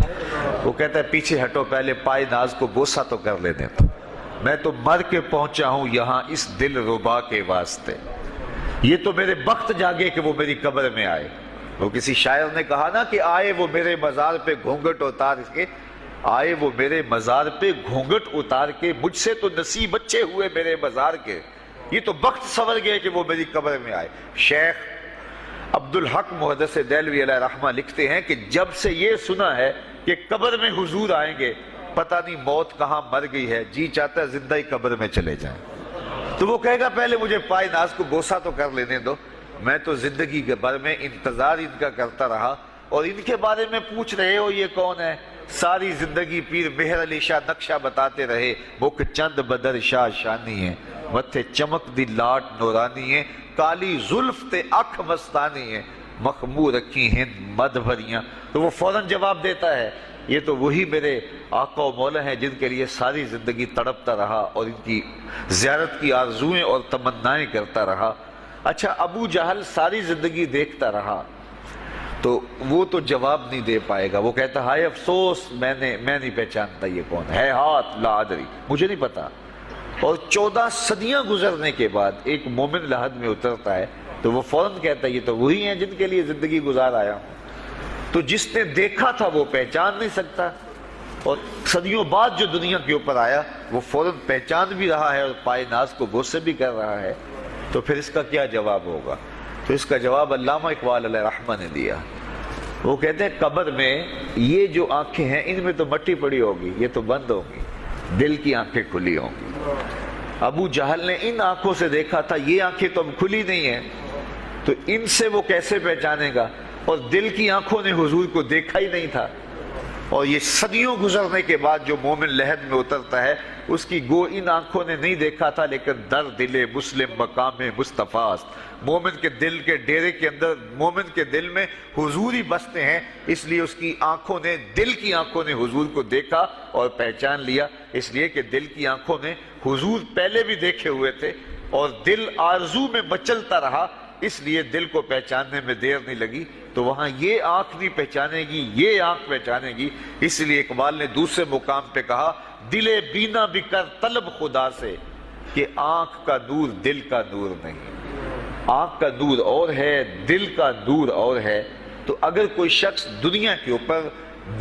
وہ کہتا ہے پیچھے ہٹو، پہلے پائے ناز کو بوسہ تو کر لینے دو، میں تو مر کے پہنچا ہوں یہاں اس دل ربا کے واسطے. یہ تو میرے بخت جاگے کہ وہ میری قبر میں آئے. وہ کسی شاعر نے کہا نا کہ آئے وہ میرے مزار پہ گھونگھٹ اتار کے، آئے وہ میرے مزار پہ گھونگھٹ اتار کے، مجھ سے تو نصیب اچھے ہوئے میرے مزار کے، یہ تو بخت سنور گئے کہ وہ میری قبر میں آئے. شیخ عبدالحق محدث دہلوی علیہ رحمہ لکھتے ہیں کہ جب سے یہ سنا ہے کہ قبر میں حضور آئیں گے، پتہ نہیں موت کہاں مر گئی ہے، جی چاہتا ہے زندہ ہی قبر میں چلے جائیں. تو وہ کہے گا پہلے مجھے پائے ناز کو بوسہ تو کر لینے دو، میں تو زندگی کے بھر میں انتظار ان کا کرتا رہا اور ان کے بارے میں پوچھ رہے ہو یہ کون ہے. ساری زندگی پیر مہر علی شاہ نقشہ بتاتے رہے، مکھ چند بدر شاہ شانی ہے، متھے چمک دی لاٹ نورانی ہے، کالی زلف تے اکھ مستانی ہے، مخمور رکھی ہند مد بھریاں. تو وہ فوراً جواب دیتا ہے یہ تو وہی میرے آقا و مولا ہیں جن کے لیے ساری زندگی تڑپتا رہا اور ان کی زیارت کی آرزویں اور تمنائیں کرتا رہا. اچھا ابو جہل ساری زندگی دیکھتا رہا تو وہ تو جواب نہیں دے پائے گا. وہ کہتا ہائے افسوس میں نہیں پہچانتا یہ کون ہے ہاتھ لا ادری، مجھے نہیں پتا. اور 14 صدیاں گزرنے کے بعد ایک مومن لحد میں اترتا ہے تو وہ فوراً کہتا ہے یہ تو وہی ہیں جن کے لیے زندگی گزار آیا ہوں. تو جس نے دیکھا تھا وہ پہچان نہیں سکتا، اور صدیوں بعد جو دنیا کے اوپر آیا وہ فوراً پہچان بھی رہا ہے اور پائے ناز کو بوسے بھی کر رہا ہے. تو پھر اس کا کیا جواب ہوگا؟ تو اس کا جواب علامہ اقبال علیہ رحمہ نے دیا. وہ کہتے ہیں قبر میں یہ جو آنکھیں ہیں ان میں تو مٹی پڑی ہوگی، یہ تو بند ہوگی، دل کی آنکھیں کھلی ہوں گی. ابو جہل نے ان آنکھوں سے دیکھا تھا، یہ آنکھیں تو اب کھلی نہیں ہیں، تو ان سے وہ کیسے پہچانے گا؟ اور دل کی آنکھوں نے حضور کو دیکھا ہی نہیں تھا. اور یہ صدیوں گزرنے کے بعد جو مومن لحد میں اترتا ہے اس کی گو ان آنکھوں نے نہیں دیکھا تھا، لیکن در دل مسلم مقام مصطفیٰ است. مومن کے دل کے ڈیرے کے اندر مومن کے دل میں حضور ہی بستے ہیں، اس لیے اس کی آنکھوں نے، دل کی آنکھوں نے حضور کو دیکھا اور پہچان لیا. اس لیے کہ دل کی آنکھوں نے حضور پہلے بھی دیکھے ہوئے تھے اور دل آرزو میں مچلتا رہا، اس لیے دل کو پہچاننے میں دیر نہیں لگی. تو وہاں یہ آنکھ نہیں پہچانے گی، یہ آنکھ پہچانے گی. اس لیے اقبال نے دوسرے مقام پہ کہا دل بینا بھی کر طلب خدا سے کہ آنکھ کا نور دل کا نور نہیں. آنکھ کا نور اور ہے، دل کا نور اور ہے. تو اگر کوئی شخص دنیا کے اوپر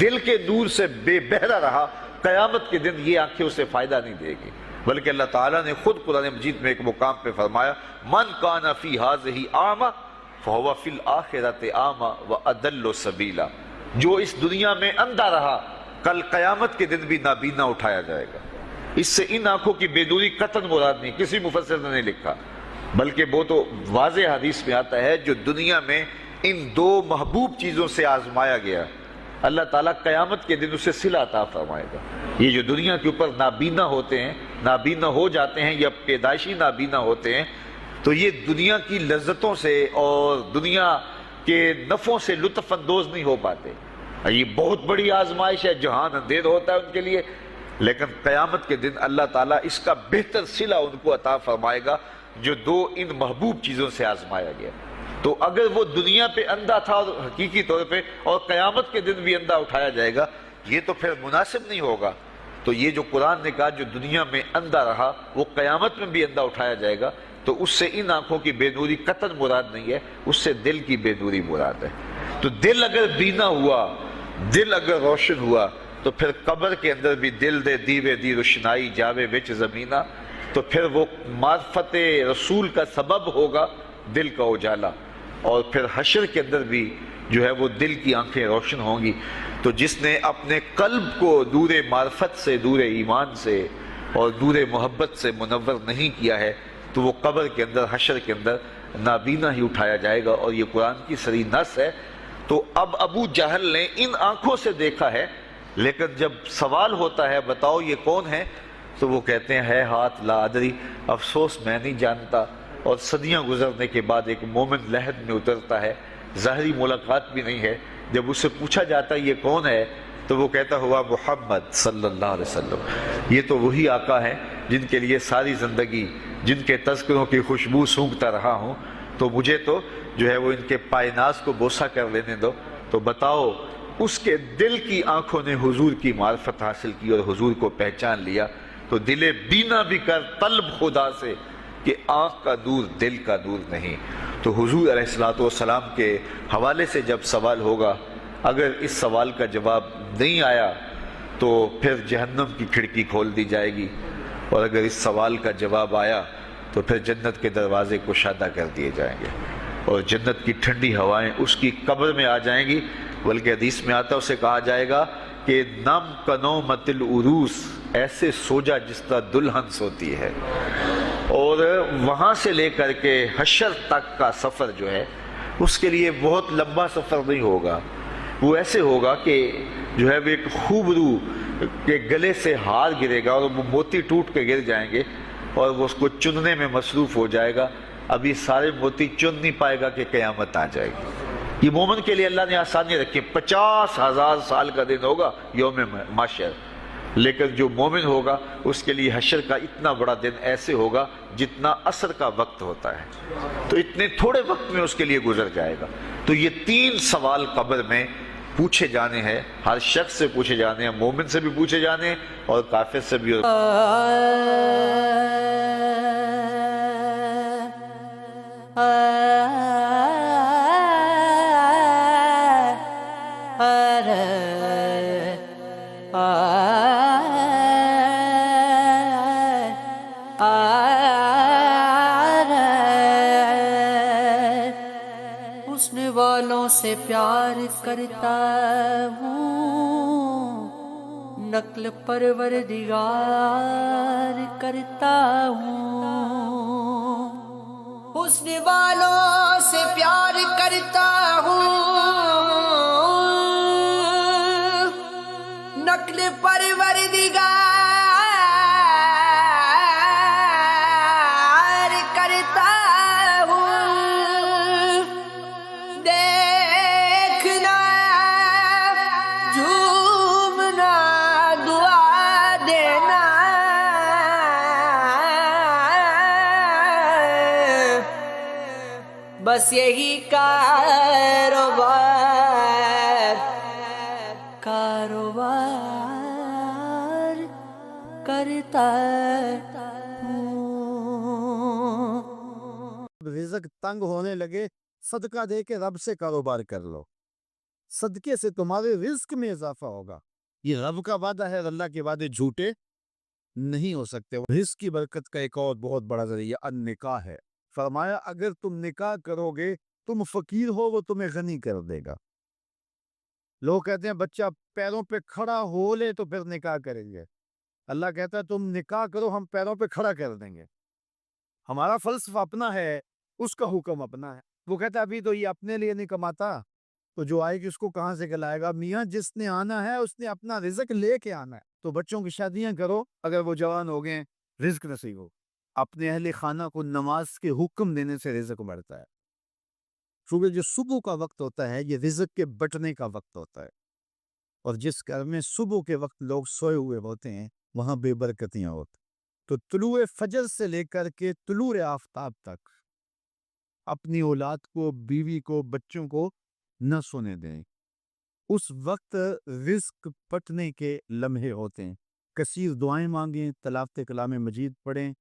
دل کے نور سے بے بہرا رہا، قیامت کے دن یہ آنکھیں اسے فائدہ نہیں دے گی. بلکہ اللہ تعالیٰ نے خود قرآن مجید میں ایک مقام پہ فرمایا من کان فی ہذہ اعمی فہو فی الآخرۃ اعمی واضل سبیلا. جو اس دنیا میں اندھا رہا کل قیامت کے دن بھی نابینا اٹھایا جائے گا. اس سے ان آنکھوں کی بے نوری قطعاً مراد نہیں، کسی مفسر نے نہیں لکھا، بلکہ وہ تو واضح حدیث میں آتا ہے جو دنیا میں ان دو محبوب چیزوں سے آزمایا گیا، اللہ تعالیٰ قیامت کے دن اسے صلہ عطا فرمائے گا. یہ جو دنیا کے اوپر نابینا ہوتے ہیں، نابینا ہو جاتے ہیں یا پیدائشی نابینا ہوتے ہیں، تو یہ دنیا کی لذتوں سے اور دنیا کے نفعوں سے لطف اندوز نہیں ہو پاتے. یہ بہت بڑی آزمائش ہے، جہان اندھیر ہوتا ہے ان کے لیے، لیکن قیامت کے دن اللہ تعالیٰ اس کا بہتر صلہ ان کو عطا فرمائے گا جو دو ان محبوب چیزوں سے آزمایا گیا. تو اگر وہ دنیا پہ اندھا تھا اور حقیقی طور پہ، اور قیامت کے دن بھی اندھا اٹھایا جائے گا، یہ تو پھر مناسب نہیں ہوگا. تو یہ جو قرآن نے کہا جو دنیا میں اندھا رہا وہ قیامت میں بھی اندھا اٹھایا جائے گا، تو اس سے ان آنکھوں کی بے نوری قطعاً مراد نہیں ہے، اس سے دل کی بے نوری مراد ہے. تو دل اگر بینا ہوا، دل اگر روشن ہوا، تو پھر قبر کے اندر بھی دل دے دیوے دی روشنائی جاوے وچ زمینہ، تو پھر وہ معرفت رسول کا سبب ہوگا دل کا اجالا. اور پھر حشر کے اندر بھی جو ہے وہ دل کی آنکھیں روشن ہوں گی. تو جس نے اپنے قلب کو نور معرفت سے، نور ایمان سے اور نور محبت سے منور نہیں کیا ہے، تو وہ قبر کے اندر، حشر کے اندر نابینا ہی اٹھایا جائے گا. اور یہ قرآن کی صریح نص ہے. تو اب ابو جہل نے ان آنکھوں سے دیکھا ہے، لیکن جب سوال ہوتا ہے بتاؤ یہ کون ہے، تو وہ کہتے ہیں ہے ہاتھ لا ادری، افسوس میں نہیں جانتا. اور صدیاں گزرنے کے بعد ایک مومن لحد میں اترتا ہے، ظاہری ملاقات بھی نہیں ہے. جب اس سے پوچھا جاتا ہے یہ کون ہے، تو وہ کہتا ہوا محمد صلی اللہ علیہ وسلم. یہ تو وہی آقا ہیں جن کے لیے ساری زندگی، جن کے تذکروں کی خوشبو سونگھتا رہا ہوں. تو مجھے تو جو ہے وہ ان کے پائناز کو بوسہ کر لینے دو. تو بتاؤ اس کے دل کی آنکھوں نے حضور کی معرفت حاصل کی اور حضور کو پہچان لیا. تو دل بینا بھی کر طلب خدا سے کہ آنکھ کا نور دل کا نور نہیں. تو حضور علیہ السلام کے حوالے سے جب سوال ہوگا، اگر اس سوال کا جواب نہیں آیا تو پھر جہنم کی کھڑکی کھول دی جائے گی، اور اگر اس سوال کا جواب آیا تو پھر جنت کے دروازے کشادہ کر دیے جائیں گے، اور جنت کی ٹھنڈی ہوائیں اس کی قبر میں آ جائیں گی. بلکہ حدیث میں آتا ہے اسے کہا جائے گا کہ نم کنومت العروس، ایسے سو جا جس طرح دلہن سوتی ہے. اور وہاں سے لے کر کے حشر تک کا سفر جو ہے اس کے لیے بہت لمبا سفر نہیں ہوگا. وہ ایسے ہوگا کہ جو ہے وہ ایک خوبرو کے گلے سے ہار گرے گا اور وہ موتی ٹوٹ کے گر جائیں گے، اور وہ اس کو چننے میں مصروف ہو جائے گا. ابھی سارے موتی چن نہیں پائے گا کہ قیامت آ جائے گی. یہ مومن کے لیے اللہ نے آسانی رکھی. 50,000 سال کا دن ہوگا یوم محشر، لیکن جو مومن ہوگا اس کے لیے حشر کا اتنا بڑا دن ایسے ہوگا جتنا عصر کا وقت ہوتا ہے. تو اتنے تھوڑے وقت میں اس کے لیے گزر جائے گا. تو یہ 3 سوال قبر میں پوچھے جانے ہیں، ہر شخص سے پوچھے جانے ہیں، مومن سے بھی پوچھے جانے ہیں اور کافر سے بھی. حسن والوں سے پیار کرتا ہوں، نقل پروردگار کرتا ہوں. حسن والوں سے پیار کرتا ہوں، نقل پروردگار کرتا ہوں. دیکھنا، جھومنا، دعا دینا، بس یہی کاروبار کرتا ہوں. رزق تنگ ہونے لگے، صدقہ دے کے رب سے کاروبار کر لو. صدقے سے تمہارے رزق میں اضافہ ہوگا. یہ رب کا وعدہ ہے، اللہ کے وعدے جھوٹے نہیں ہو سکتے. رزق کی برکت کا ایک اور بہت بڑا ذریعہ النکاح ہے. فرمایا اگر تم نکاح کرو گے، تم فقیر ہو وہ تمہیں غنی کر دے گا. لوگ کہتے ہیں بچہ پیروں پہ کھڑا ہو لے تو پھر نکاح کریں گے. اللہ کہتا ہے تم نکاح کرو، ہم پیروں پہ کھڑا کر دیں گے. ہمارا فلسفہ اپنا ہے، اس کا حکم اپنا ہے. وہ کہتا ہے ابھی تو یہ اپنے لیے نہیں کماتا، تو جو آئے گی اس کو کہاں سے کھلائے گا؟ میاں جس نے آنا ہے اس نے اپنا رزق لے کے آنا ہے. تو بچوں کی شادیاں کرو اگر وہ جوان ہو گئے، رزق نصیب ہو. اپنے اہل خانہ کو نماز کے حکم دینے سے رزق بڑھتا ہے، کیونکہ جو صبح کا وقت ہوتا ہے یہ رزق کے بٹنے کا وقت ہوتا ہے، اور جس گھر میں صبح کے وقت لوگ سوئے ہوئے ہوتے ہیں وہاں بے برکتیاں ہوتی۔ تو طلوع فجر سے لے کر کے طلوع آفتاب تک اپنی اولاد کو، بیوی کو، بچوں کو نہ سونے دیں۔ اس وقت رزق پٹنے کے لمحے ہوتے ہیں۔ کثیر دعائیں مانگیں، تلاوت کلام مجید پڑھیں،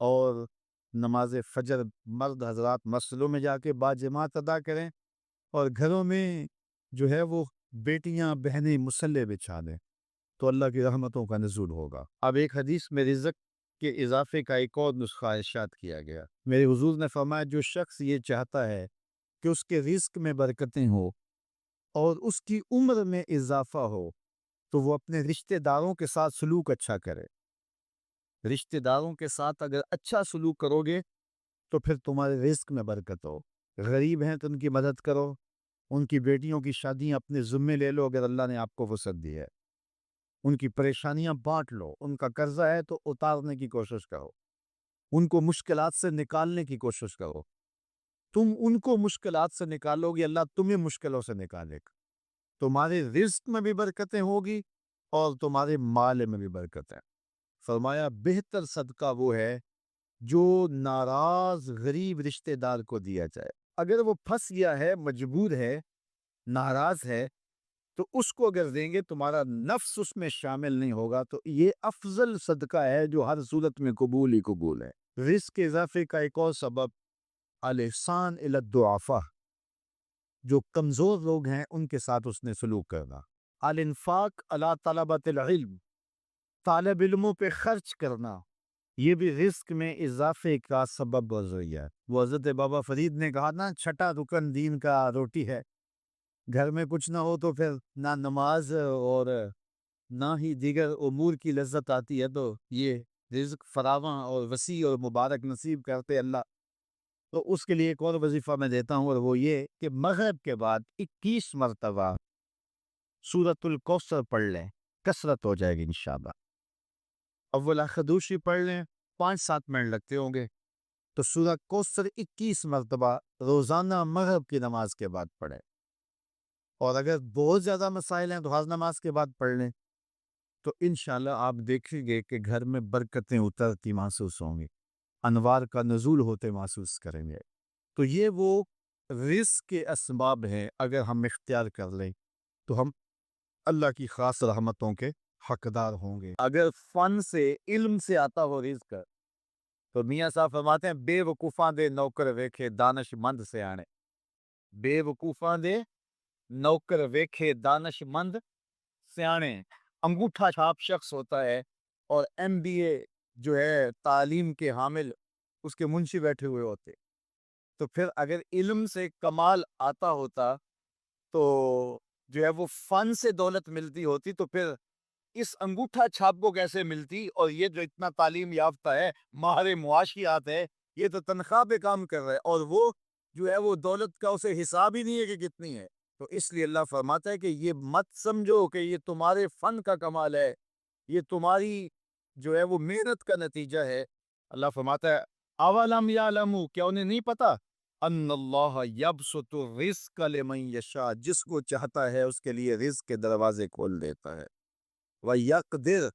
اور نماز فجر مرد حضرات مسجدوں میں جا کے باجماعت ادا کریں، اور گھروں میں جو ہے وہ بیٹیاں بہنیں مصلے بچھا دیں، تو اللہ کی رحمتوں کا نزول ہوگا۔ اب ایک حدیث میں رزق کے اضافے کا ایک اور نسخہ ارشاد کیا گیا۔ میرے حضور نے فرمایا جو شخص یہ چاہتا ہے کہ اس کے رزق میں برکتیں ہو اور اس کی عمر میں اضافہ ہو تو وہ اپنے رشتہ داروں کے ساتھ سلوک اچھا کرے۔ رشتہ داروں کے ساتھ اگر اچھا سلوک کرو گے تو پھر تمہارے رزق میں برکت ہو۔ غریب ہیں تو ان کی مدد کرو، ان کی بیٹیوں کی شادیاں اپنے ذمے لے لو اگر اللہ نے آپ کو وسعت دی ہے، ان کی پریشانیاں بانٹ لو، ان کا قرضہ ہے تو اتارنے کی کوشش کرو، ان کو مشکلات سے نکالنے کی کوشش کرو۔ تم ان کو مشکلات سے نکالو گے، اللہ تمہیں مشکلوں سے نکالے گا، تمہارے رزق میں بھی برکتیں ہوگی اور تمہارے مال میں بھی برکت ہے۔ فرمایا بہتر صدقہ وہ ہے جو ناراض غریب رشتہ دار کو دیا جائے۔ اگر وہ پھنس گیا ہے، مجبور ہے، ناراض ہے، تو اس کو اگر دیں گے تمہارا نفس اس میں شامل نہیں ہوگا، تو یہ افضل صدقہ ہے جو ہر صورت میں قبول ہی قبول ہے۔ رزق کے اضافے کا ایک اور سبب الاحسان الی الضعفاء، جو کمزور لوگ ہیں ان کے ساتھ اس نے سلوک کرنا۔ الانفاق علی طلبۃ العلم، طالب علموں پہ خرچ کرنا، یہ بھی رزق میں اضافے کا سبب و ذریعہ ہے۔ وہ حضرت بابا فرید نے کہا نا، چھٹا رکن دین کا روٹی ہے۔ گھر میں کچھ نہ ہو تو پھر نہ نماز اور نہ ہی دیگر امور کی لذت آتی ہے، تو یہ رزق فراواں اور وسیع اور مبارک نصیب کرتے اللہ۔ تو اس کے لیے ایک اور وظیفہ میں دیتا ہوں، اور وہ یہ کہ مغرب کے بعد 21 مرتبہ سورۃ الکوثر پڑھ لیں، کثرت ہو جائے گی انشاءاللہ۔ اول خدوشی پڑھ لیں، 5-7 منٹ لگتے ہوں گے، تو سورہ کوثر 21 مرتبہ روزانہ مغرب کی نماز کے بعد پڑھیں، اور اگر بہت زیادہ مسائل ہیں تو ہر نماز کے بعد پڑھ لیں، تو انشاءاللہ آپ دیکھیں گے کہ گھر میں برکتیں اترتی محسوس ہوں گی، انوار کا نزول ہوتے محسوس کریں گے۔ تو یہ وہ رزق کے اسباب ہیں، اگر ہم اختیار کر لیں تو ہم اللہ کی خاص رحمتوں کے حقدار ہوں گے۔ اگر فن سے، علم سے آتا ہو رزق، تو میاں صاحب فرماتے ہیں بے وقوفاں دے نوکر ویکھے دانش مند سے آنے۔ بے وقوفاں دے نوکر ویکھے دانش مند سیانے۔ انگوٹھا چھاپ شخص ہوتا ہے اور MBA جو ہے تعلیم کے حامل، اس کے منشی بیٹھے ہوئے ہوتے، تو پھر اگر علم سے کمال آتا ہوتا تو جو ہے وہ فن سے دولت ملتی ہوتی، تو پھر اس انگوٹھا چھاپ کو کیسے ملتی؟ اور یہ جو اتنا تعلیم یافتہ ہے، ماہر معاشیات ہے، یہ تو تنخواہ پہ کام کر رہا ہے، اور وہ جو ہے وہ دولت کا اسے حساب ہی نہیں ہے کہ کتنی ہے۔ تو اس لیے اللہ فرماتا ہے کہ یہ مت سمجھو کہ یہ تمہارے فن کا کمال ہے، یہ تمہاری جو ہے وہ محنت کا نتیجہ ہے۔ اللہ فرماتا ہے اولم یعلموا، کیا انہیں نہیں پتا؟ ان اللہ یبسط الرزق لمن یشاء، جس کو چاہتا ہے اس کے لیے رزق کے دروازے کھول دیتا ہے، وَيَقْدِرْ،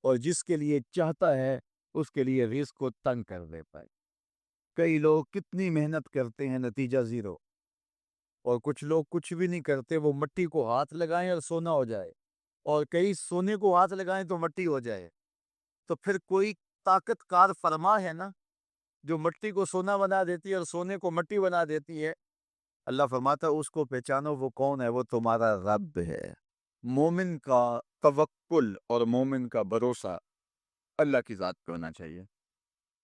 اور جس کے لیے چاہتا ہے اس کے لیے رزق کو تنگ کر دیتا ہے۔ کئی لوگ کتنی محنت کرتے ہیں، نتیجہ زیرو، اور کچھ لوگ کچھ بھی نہیں کرتے، وہ مٹی کو ہاتھ لگائیں اور سونا ہو جائے، اور کئی سونے کو ہاتھ لگائیں تو مٹی ہو جائے۔ تو پھر کوئی طاقت کار فرما ہے نا جو مٹی کو سونا بنا دیتی ہے اور سونے کو مٹی بنا دیتی ہے۔ اللہ فرماتا ہے اس کو پہچانو، وہ کون ہے؟ وہ تمہارا رب ہے۔ مومن کا توکل اور مومن کا بھروسہ اللہ کی ذات پہ ہونا چاہیے۔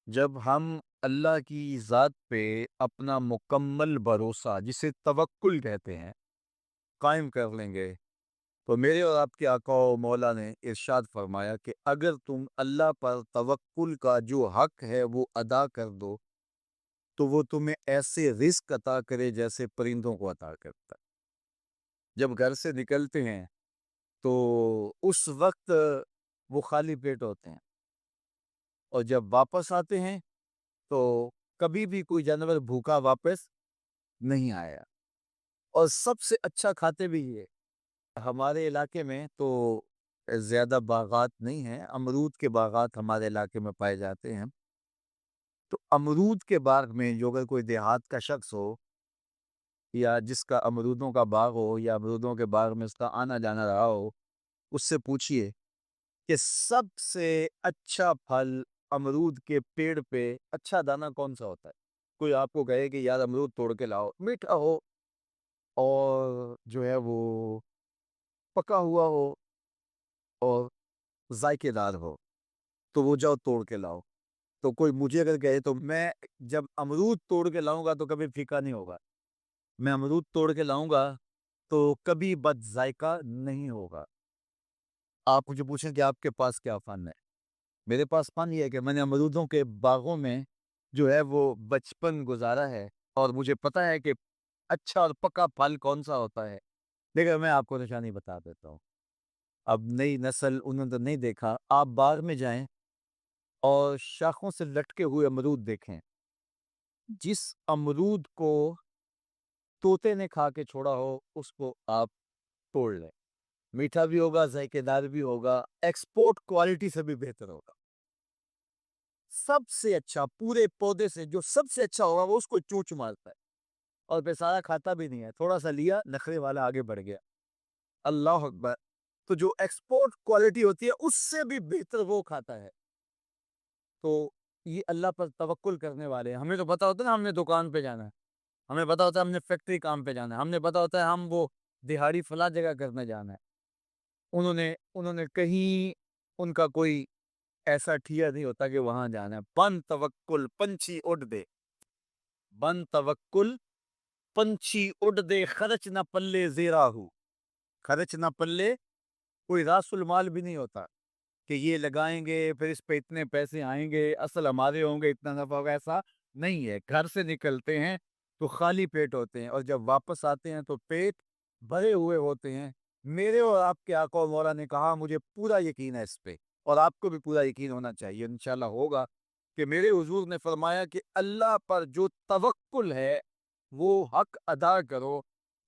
جب ہم اللہ کی ذات پہ اپنا مکمل بھروسہ، جسے توکل کہتے ہیں، قائم کر لیں گے، تو میرے اور آپ کے آقا و مولا نے ارشاد فرمایا کہ اگر تم اللہ پر توکل کا جو حق ہے وہ ادا کر دو تو وہ تمہیں ایسے رزق عطا کرے جیسے پرندوں کو عطا کرتا ہے۔ جب گھر سے نکلتے ہیں تو اس وقت وہ خالی پیٹ ہوتے ہیں، اور جب واپس آتے ہیں تو کبھی بھی کوئی جانور بھوکا واپس نہیں آیا، اور سب سے اچھا کھاتے بھی یہ۔ ہمارے علاقے میں تو زیادہ باغات نہیں ہیں، امرود کے باغات ہمارے علاقے میں پائے جاتے ہیں۔ تو امرود کے باغ میں جو اگر کوئی دیہات کا شخص ہو یا جس کا امرودوں کا باغ ہو یا امرودوں کے باغ میں اس کا آنا جانا رہا ہو، اس سے پوچھئے کہ سب سے اچھا پھل امرود کے پیڑ پہ اچھا دانہ کون سا ہوتا ہے۔ کوئی آپ کو کہے کہ یار امرود توڑ کے لاؤ، میٹھا ہو اور جو ہے وہ پکا ہوا ہو اور ذائقے دار ہو، تو وہ جاؤ توڑ کے لاؤ۔ تو کوئی مجھے اگر کہے تو میں جب امرود توڑ کے لاؤں گا تو کبھی پھیکا نہیں ہوگا، میں امرود توڑ کے لاؤں گا تو کبھی بد ذائقہ نہیں ہوگا۔ آپ مجھے پوچھیں کہ آپ کے پاس کیا فن ہے؟ میرے پاس فن یہ ہے کہ میں نے امرودوں کے باغوں میں جو ہے وہ بچپن گزارا ہے، اور مجھے پتا ہے کہ اچھا اور پکا پھل کون سا ہوتا ہے۔ دیکھیں میں آپ کو نشانی بتا دیتا ہوں۔ اب نئی نسل انہوں نے نہیں دیکھا، آپ باغ میں جائیں اور شاخوں سے لٹکے ہوئے امرود دیکھیں۔ جس امرود کو طوطے نے کھا کے چھوڑا ہو اس کو آپ توڑ لیں، میٹھا بھی ہوگا، ذائقے دار بھی ہوگا، ایکسپورٹ کوالٹی سے بھی بہتر ہوگا۔ سب سے اچھا پورے پودے سے جو سب سے اچھا ہوگا وہ اس کو چونچ مارتا ہے اور پھر سارا کھاتا بھی نہیں ہے، تھوڑا سا لیا، نخرے والا آگے بڑھ گیا۔ اللہ اکبر۔ تو جو ایکسپورٹ کوالٹی ہوتی ہے اس سے بھی بہتر وہ کھاتا ہے۔ تو یہ اللہ پر توکل کرنے والے ہیں۔ ہمیں تو پتا ہوتا ہے نا ہم نے دکان پہ جانا ہے، ہمیں پتا ہوتا ہے ہم نے فیکٹری کام پہ جانا ہے، ہم نے پتا ہوتا ہے ہم وہ دہاڑی فلاں جگہ کرنے جانا ہے۔ انہوں نے کہیں ان کا کوئی ایسا ٹھیا نہیں ہوتا کہ وہاں جانا ہے۔ بن توکل پنچھی اڑ دے، بن توکل پنچھی اڑ دے، خرچ نہ پلے زیرا ہو، خرچ نہ پلے کوئی راس المال بھی نہیں ہوتا کہ یہ لگائیں گے پھر اس پہ اتنے پیسے آئیں گے، اصل ہمارے ہوں گے، اتنا نفع ہوگا، ایسا نہیں ہے۔ گھر سے نکلتے ہیں تو خالی پیٹ ہوتے ہیں اور جب واپس آتے ہیں تو پیٹ بھرے ہوئے ہوتے ہیں۔ میرے اور آپ کے آقا و مولا نے کہا، مجھے پورا یقین ہے اس پہ، اور آپ کو بھی پورا یقین ہونا چاہیے، انشاءاللہ ہوگا، کہ میرے حضور نے فرمایا کہ اللہ پر جو توکل ہے وہ حق ادا کرو،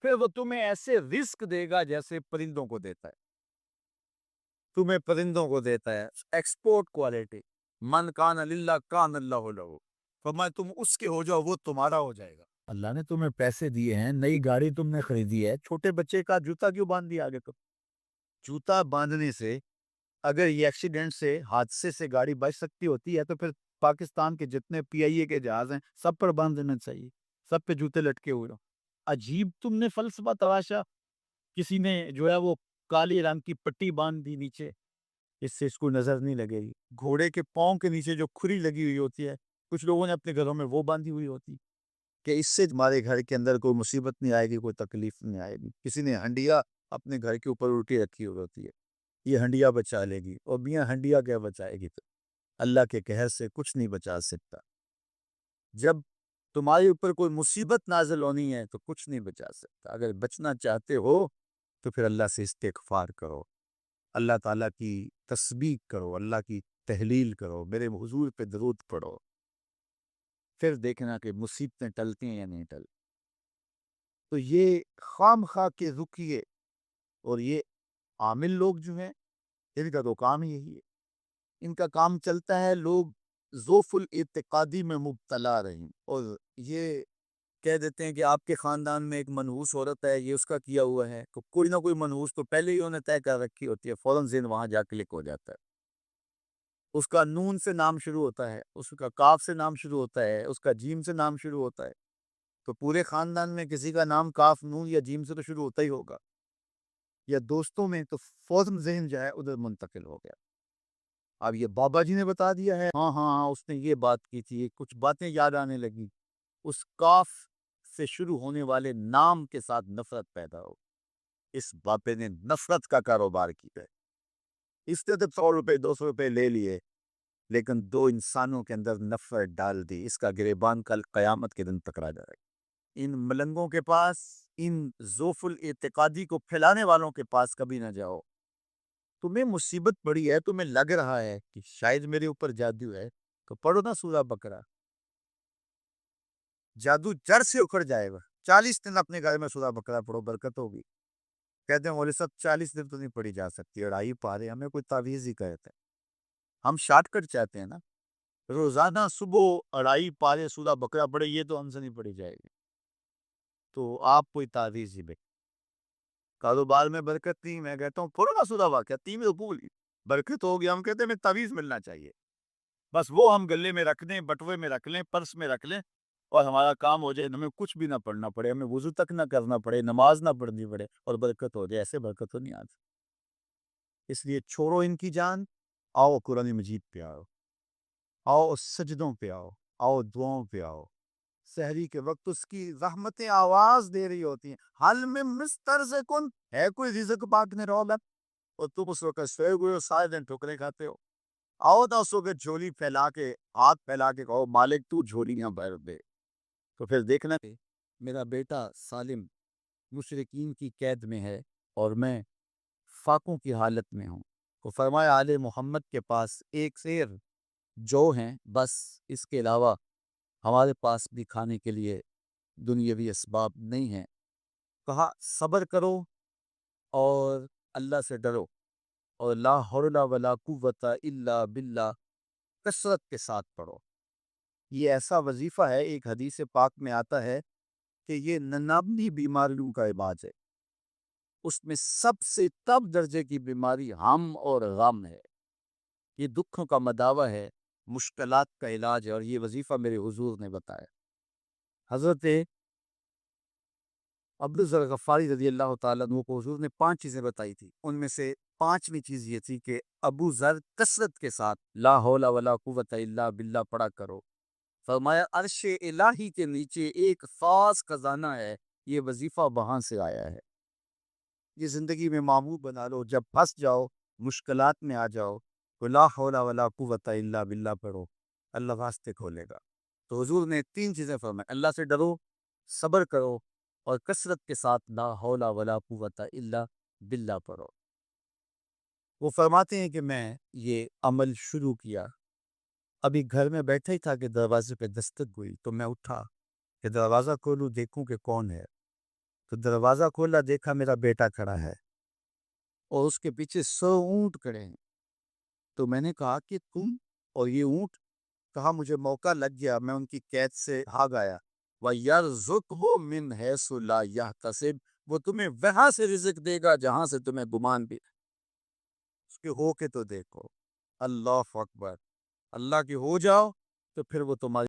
پھر وہ تمہیں ایسے رزق دے گا جیسے پرندوں کو دیتا ہے، تمہیں پرندوں کو دیتا ہے۔ ایکسپورٹ کوالٹی، من کان للہ کان اللہ لہو، فرمایا تم اس کے ہو جاؤ وہ تمہارا ہو جائے گا۔ اللہ نے تمہیں پیسے دیے ہیں، نئی گاڑی تم نے خریدی ہے، چھوٹے بچے کا جوتا کیوں باندھ دیا آگے؟ جوتا باندھنے سے اگر یہ ایکسیڈنٹ سے حادثے سے گاڑی بچ سکتی ہوتی ہے تو پھر پاکستان کے جتنے پی آئی اے کے جہاز ہیں سب پر باندھ دینا چاہیے، سب پہ جوتے لٹکے ہوئے ہوں۔ عجیب تم نے فلسفہ تراشا، کسی نے جو ہے وہ کالی رنگ کی پٹی باندھ دی نیچے، اس سے اس کو نظر نہیں لگے گی۔ گھوڑے کے پاؤں کے نیچے جو کھری لگی ہوئی ہوتی ہے، کچھ لوگوں نے اپنے گھروں میں وہ باندھی ہوئی ہوتی کہ اس سے تمہارے گھر کے اندر کوئی مصیبت نہیں آئے گی، کوئی تکلیف نہیں آئے گی۔ کسی نے ہنڈیا اپنے گھر کے اوپر الٹی رکھی ہوئی ہوتی ہے، یہ ہنڈیا بچا لے گی، اور میاں ہنڈیا کیا بچائے گی؟ تو اللہ کے قہر سے کچھ نہیں بچا سکتا۔ جب تمہارے اوپر کوئی مصیبت نازل ہونی ہے تو کچھ نہیں بچا سکتا۔ اگر بچنا چاہتے ہو تو پھر اللہ سے استغفار کرو، اللہ تعالیٰ کی تسبیح کرو، اللہ کی تحلیل کرو، میرے حضور پہ درود پڑھو، پھر دیکھنا کہ مصیبتیں ٹلتی ہیں یا نہیں ٹلتی۔ تو یہ خام خواہ کے رکیے، اور یہ عامل لوگ جو ہیں ان کا تو کام ہی یہی ہے، ان کا کام چلتا ہے لوگ ذوف الاعتقادی میں مبتلا رہیں، اور یہ کہہ دیتے ہیں کہ آپ کے خاندان میں ایک منحوس عورت ہے، یہ اس کا کیا ہوا ہے، تو کوئی نہ کوئی منحوس تو پہلے ہی انہوں نے طے کر رکھی ہوتی ہے، فوراً ذہن وہاں جا کلک ہو جاتا ہے۔ اس کا نون سے نام شروع ہوتا ہے، اس کا کاف سے نام شروع ہوتا ہے، اس کا جیم سے نام شروع ہوتا ہے، تو پورے خاندان میں کسی کا نام کاف، نون یا جیم سے تو شروع ہوتا ہی ہوگا، یا دوستوں میں تو فوراً ذہن جو ہے ادھر منتقل ہو گیا۔ اب یہ بابا جی نے بتا دیا ہے، ہاں ہاں ہاں اس نے یہ بات کی تھی، کچھ باتیں یاد آنے لگی، اس کاف سے شروع ہونے والے نام کے ساتھ نفرت پیدا ہو۔ اس باپے نے نفرت کا کاروبار کیا ہے، اس نے تو 100 روپے 200 روپے لے لیے، لیکن دو انسانوں کے اندر نفرت ڈال دی، اس کا گریبان کل قیامت کے دن پکڑا جائے گا۔ ان ملنگوں کے پاس، ان ذوف الاعتقادی کو پھیلانے والوں کے پاس کبھی نہ جاؤ، تمہیں مصیبت پڑی ہے، تمہیں لگ رہا ہے کہ شاید میرے اوپر جادو ہے، تو پڑھو نا سورہ بقرہ، جادو جڑ سے اکھڑ جائے گا۔ 40 دن اپنے گھر میں سورہ بقرہ پڑھو، برکت ہوگی۔ کہتے ہیں مولوی صاحب 40 دن تو نہیں پڑھی جا سکتی، 2.5 پارے، ہمیں کوئی تعویذ ہی کہتے ہیں، ہم شارٹ کٹ چاہتے ہیں نا۔ روزانہ صبح 2.5 پارے سورہ بقرہ پڑھے، یہ تو ہم سے نہیں پڑھی جائے گی، تو آپ کوئی تعویذ ہی بے۔ کاروبار میں برکت نہیں، میں کہتا ہوں پڑھو نا سورہ واقعہ، 3 رکوع لی، برکت ہوگی۔ ہم کہتے ہیں ہمیں تعویذ ملنا چاہیے، بس وہ ہم گلے میں رکھ دیں، بٹوے میں رکھ لیں، پرس میں رکھ لیں، اور ہمارا کام ہو جائے، ہمیں کچھ بھی نہ پڑھنا پڑے، ہمیں وضو تک نہ کرنا پڑے، نماز نہ پڑھنی پڑے، اور برکت ہو جائے۔ ایسے برکت تو نہیں آتی، اس لیے چھوڑو ان کی جان، آؤ قرآن مجید پہ آؤ، آؤ سجدوں پہ آؤ، آؤ دعاؤں پہ آؤ۔ سحری کے وقت اس کی رحمتیں آواز دے رہی ہوتی ہیں، حل میں مسترزقن، ہے کوئی رزق پاک نے رولت، اور تم اس وقت سوئے ہوئے ہو، سارے دن ٹھکرے کھاتے ہو۔ آؤ تو اس وقت جھولی پھیلا کے، ہاتھ پھیلا کے کہو مالک تو جھولیاں بھر دے، تو پھر دیکھنا کہ میرا بیٹا سالم مشرکین کی قید میں ہے اور میں فاقوں کی حالت میں ہوں۔ تو فرمایا آل محمد کے پاس ایک سیر جو ہیں، بس اس کے علاوہ ہمارے پاس بھی کھانے کے لیے دنیاوی اسباب نہیں ہیں۔ کہا صبر کرو اور اللہ سے ڈرو، اور لا حول ولا قوت الا باللہ کثرت کے ساتھ پڑھو۔ یہ ایسا وظیفہ ہے، ایک حدیث پاک میں آتا ہے کہ یہ 99 بیماریوں کا علاج ہے، اس میں سب سے تب درجے کی بیماری ہم اور غم ہے، یہ دکھوں کا مداوع ہے، مشکلات کا علاج ہے، اور یہ وظیفہ میرے حضور نے بتایا۔ حضرت عبدالذر غفاری رضی اللہ تعالیٰ عنہ کو حضور نے 5 چیزیں بتائی تھی، ان میں سے 5ویں چیز یہ تھی کہ ابو ذر کثرت کے ساتھ لا حول ولا قوت الا باللہ پڑھا کرو۔ فرمایا عرش الہی کے نیچے ایک خاص خزانہ ہے، یہ وظیفہ وہاں سے آیا ہے، یہ زندگی میں معمول بنا لو، جب پھنس جاؤ، مشکلات میں آ جاؤ، تو لا حول ولا قوت الا باللہ پڑھو، اللہ واسطے کھولے گا۔ تو حضور نے 3 چیزیں فرمائی، اللہ سے ڈرو، صبر کرو، اور کثرت کے ساتھ لا حول ولا قوت الا باللہ پڑھو۔ وہ فرماتے ہیں کہ میں یہ عمل شروع کیا، ابھی گھر میں بیٹھا ہی تھا کہ دروازے پہ دستک ہوئی، تو میں اٹھا کہ دروازہ کھولوں دیکھوں کہ کون ہے، تو دروازہ کھولا، دیکھا میرا بیٹا کھڑا ہے اور اس کے پیچھے 100 اونٹ کھڑے ہیں۔ تو میں نے کہا کہ تم اور یہ اونٹ؟ کہا مجھے موقع لگ گیا، میں ان کی قید سے بھاگ آیا۔ وَيَرْزُقْهُ مِنْ حَيْثُ لَا يَحْتَسِبُ، وہ تمہیں وہاں سے رزق دے گا جہاں سے تمہیں گمان بھی، اس کے ہو کے تو دیکھو۔ اللہ اکبر، اللہ کے ہو جاؤ تو پھر وہ تمہاری